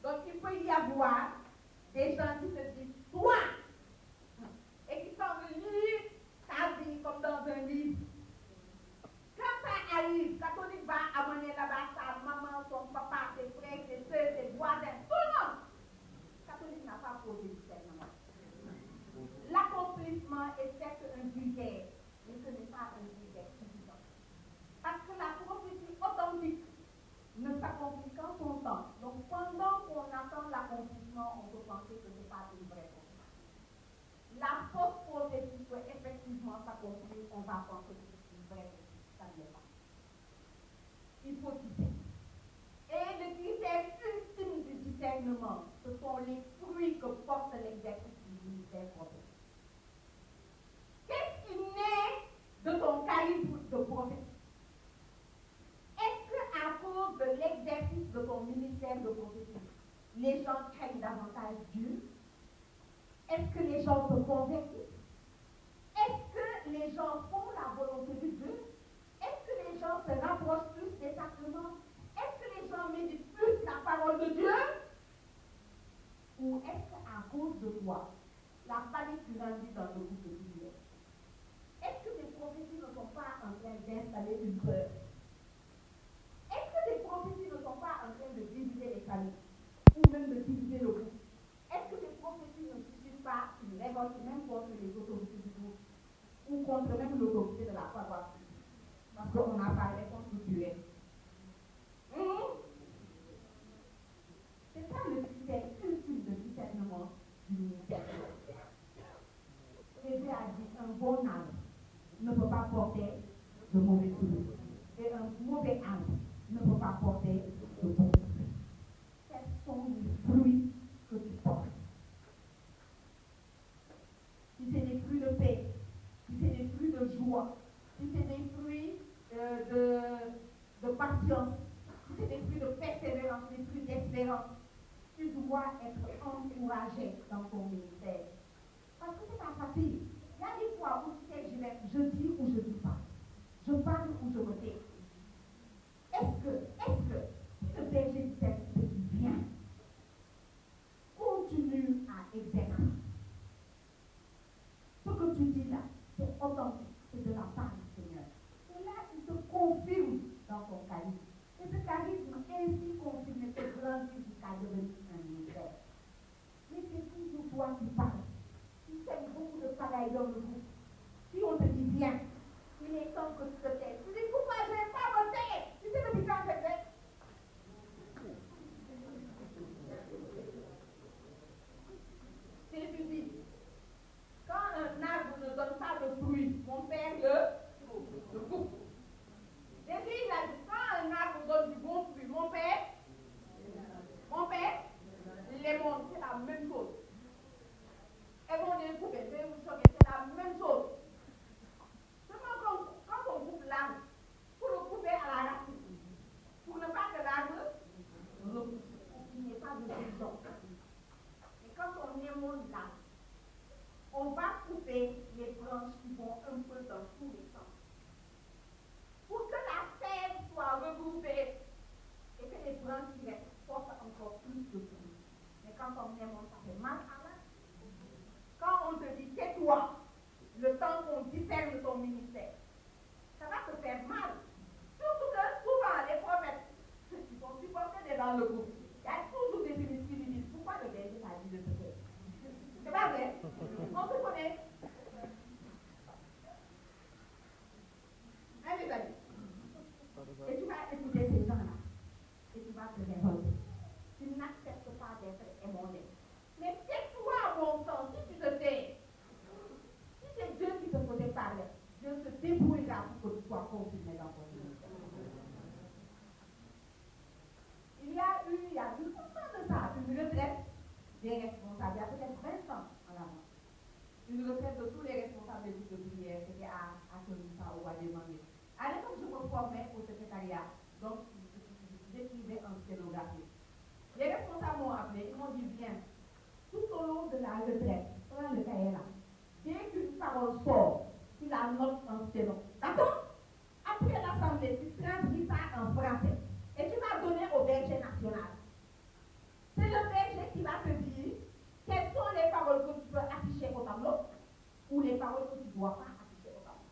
Donc il peut y avoir des gens qui se disent toi et qui semblent lire ta vie comme dans un livre. Quand ça arrive, catholique va amener là-bas sa maman, son papa, ses frères, ses soeurs, ses voisins, tout le monde. Catholique n'a pas posé discernement. L'accomplissement est certes un critère, mais ce n'est pas un critère suffisant. Parce que la prophétie authentique ne s'accomplit qu'en son temps. Donc pendant qu'on attend l'accomplissement, on peut penser que ce n'est pas une vraie prophétie. La fausse prophétie peut effectivement s'accomplir, on va penser que c'est une vraie prophétie. Ça ne l'est pas. Il faut discerner. Et le critère ultime du discernement, ce sont les fruits que porte l'exercice du ministère prophétique. Qu'est-ce qui naît de ton charisme de prophétie? Est-ce qu'à cause de l'exercice de ton ministère de prophétie, les gens craignent davantage Dieu? Est-ce que les gens se convertissent? Est-ce que les gens font la volonté de Dieu? Est-ce que les gens se rapprochent plus des sacrements? Est-ce que les gens méditent plus la parole de Dieu? Ou est-ce qu'à cause de toi, la panique grandit dans le groupe de prière? Est-ce que tes prophéties ne sont pas en train d'installer une peur? Est-ce que tes prophéties ne sont pas en train de diviser les familles? Ou même de diviser le groupe? Est-ce que tes prophéties ne suscitent pas une révolte même contre les autorités du groupe? Ou contre même l'autorité de la paroisse? Parce qu'on a parlé contre Dieu. C'est ça le critère ultime de discernement du ministère. Jésus a dit un bon arbre ne peut pas porter de mauvais fruits. Et un mauvais arbre ne peut pas porter de bons fruits. Quels sont les fruits que tu portes? Si c'est des fruits de paix, si c'est des fruits de joie, si c'est des fruits de patience, si c'est des fruits de persévérance, des fruits d'espérance, tu dois être encouragé dans ton ministère. Parce que c'est pas facile. Il y a des fois où tu sais, je dis ou je ne dis pas. Je parle ou je me tais. Est-ce que, si le berger du Seigneur te dit viens, continue à exercer. Ce que tu dis là, c'est authentique, c'est de la part du Seigneur. Et là, il te confirme dans ton charisme. Et ce charisme ainsi confirmé te grandit jusqu'à devenir un ministère. Mais c'est toujours toi qui parles. Tu sais beaucoup de travail dans le groupe. Si on te dit viens, il est temps que tu te taises. Tu dis pourquoi je n'ai pas me taire? Tu sais depuis quand je fais? dans le groupe, il y a toujours des féministes qui lui disent pourquoi le berger t'a dit de se faire. C'est pas vrai? On se connaît. Hein, les amis? Et tu vas écouter ces gens-là. Et tu vas te révolter. Tu n'acceptes pas d'être émondé. Mais tais-toi, mon sang, si tu te tais. Si c'est Dieu qui te faisait parler, Dieu se débrouillera pour que tu sois confirmé dans ton ministère. Il y a eu longtemps de ça, une retraite des responsables, il y a peut-être 20 ans en avant. Une retraite de tous les responsables des groupes de prière, c'était à Tonissa, au roi des Mandés. À l'époque, je me formais au secrétariat, donc j'écrivais en sténographie. Les responsables m'ont appelé, ils m'ont dit viens, tout au long de la retraite, prends le cahier là. Dès qu'une parole sort, tu la notes en sténo. D'accord? Après l'assemblée, tu transmets ça en français. Et tu vas donner au berger national. C'est le berger qui va te dire quelles sont les paroles que tu peux afficher au tableau ou les paroles que tu ne dois pas afficher au tableau.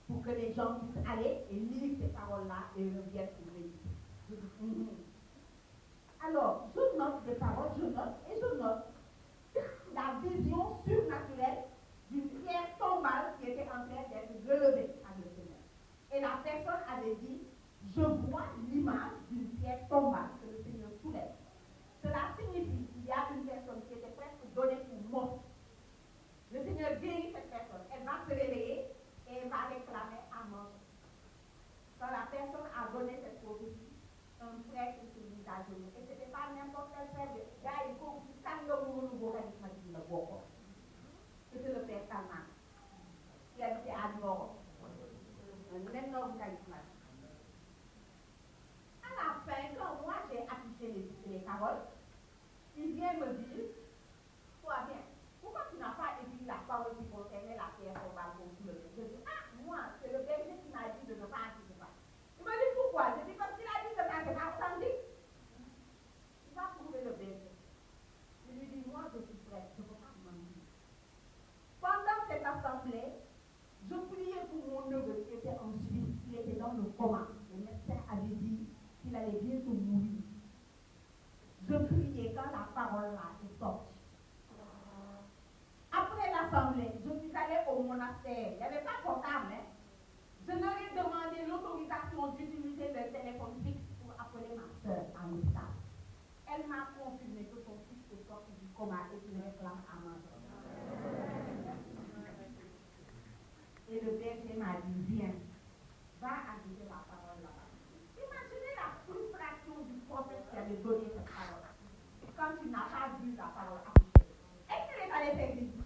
Pour que les gens puissent aller et lire ces paroles-là et reviennent pour méditer. Alors, je note des paroles, je note la vision surnaturelle d'une pierre tombale qui était en train d'être relevée par le Seigneur. Et la personne avait dit, je vois l'image d'une pierre tombale que le Seigneur soulève. Cela signifie qu'il y a une personne qui était presque donnée pour morte. Le Seigneur guérit cette personne. Elle va se réveiller et elle va réclamer à manger. Quand la personne a donné cette prophétie, un prêtre s'est mis à genoux. Et ce n'était pas n'importe quel prêtre. C'était le père Kalman, qui habitait à Nord. Un énorme charismatique. À la fin, quand moi j'ai affiché les paroles, il vient me dire, toi bien, pourquoi tu n'as pas écrit la parole qui concernait la pierre tombale pour tout le monde? Je dis, ah, moi, c'est le berger qui m'a dit de ne pas afficher ça. Il me dit pourquoi? Je dis, parce qu'il a dit que ça, c'est pas authentique. Il va trouver le berger. Je lui dis, moi, je suis prête, je ne peux pas mentir. Pendant cette assemblée, je priais pour mon neveu qui était en Suisse, qui était dans le coma. Le médecin avait dit qu'il allait bientôt mourir. Je priais quand la parole là est sortie. Après l'assemblée, je suis allée au monastère. Il n'y avait pas de portable. Hein? Je leur ai demandé l'autorisation d'utiliser le téléphone fixe pour appeler ma soeur à l'hôpital. Elle m'a confirmé que son fils est sorti du coma et qu'il réclame à manger. Et le berger m'a dit, viens, va ajouter la parole là-bas. Imaginez la frustration du prophète qui avait donné cette parole. Quand tu n'as pas vu la parole affichée. Est-ce qu'il est allé faire visite?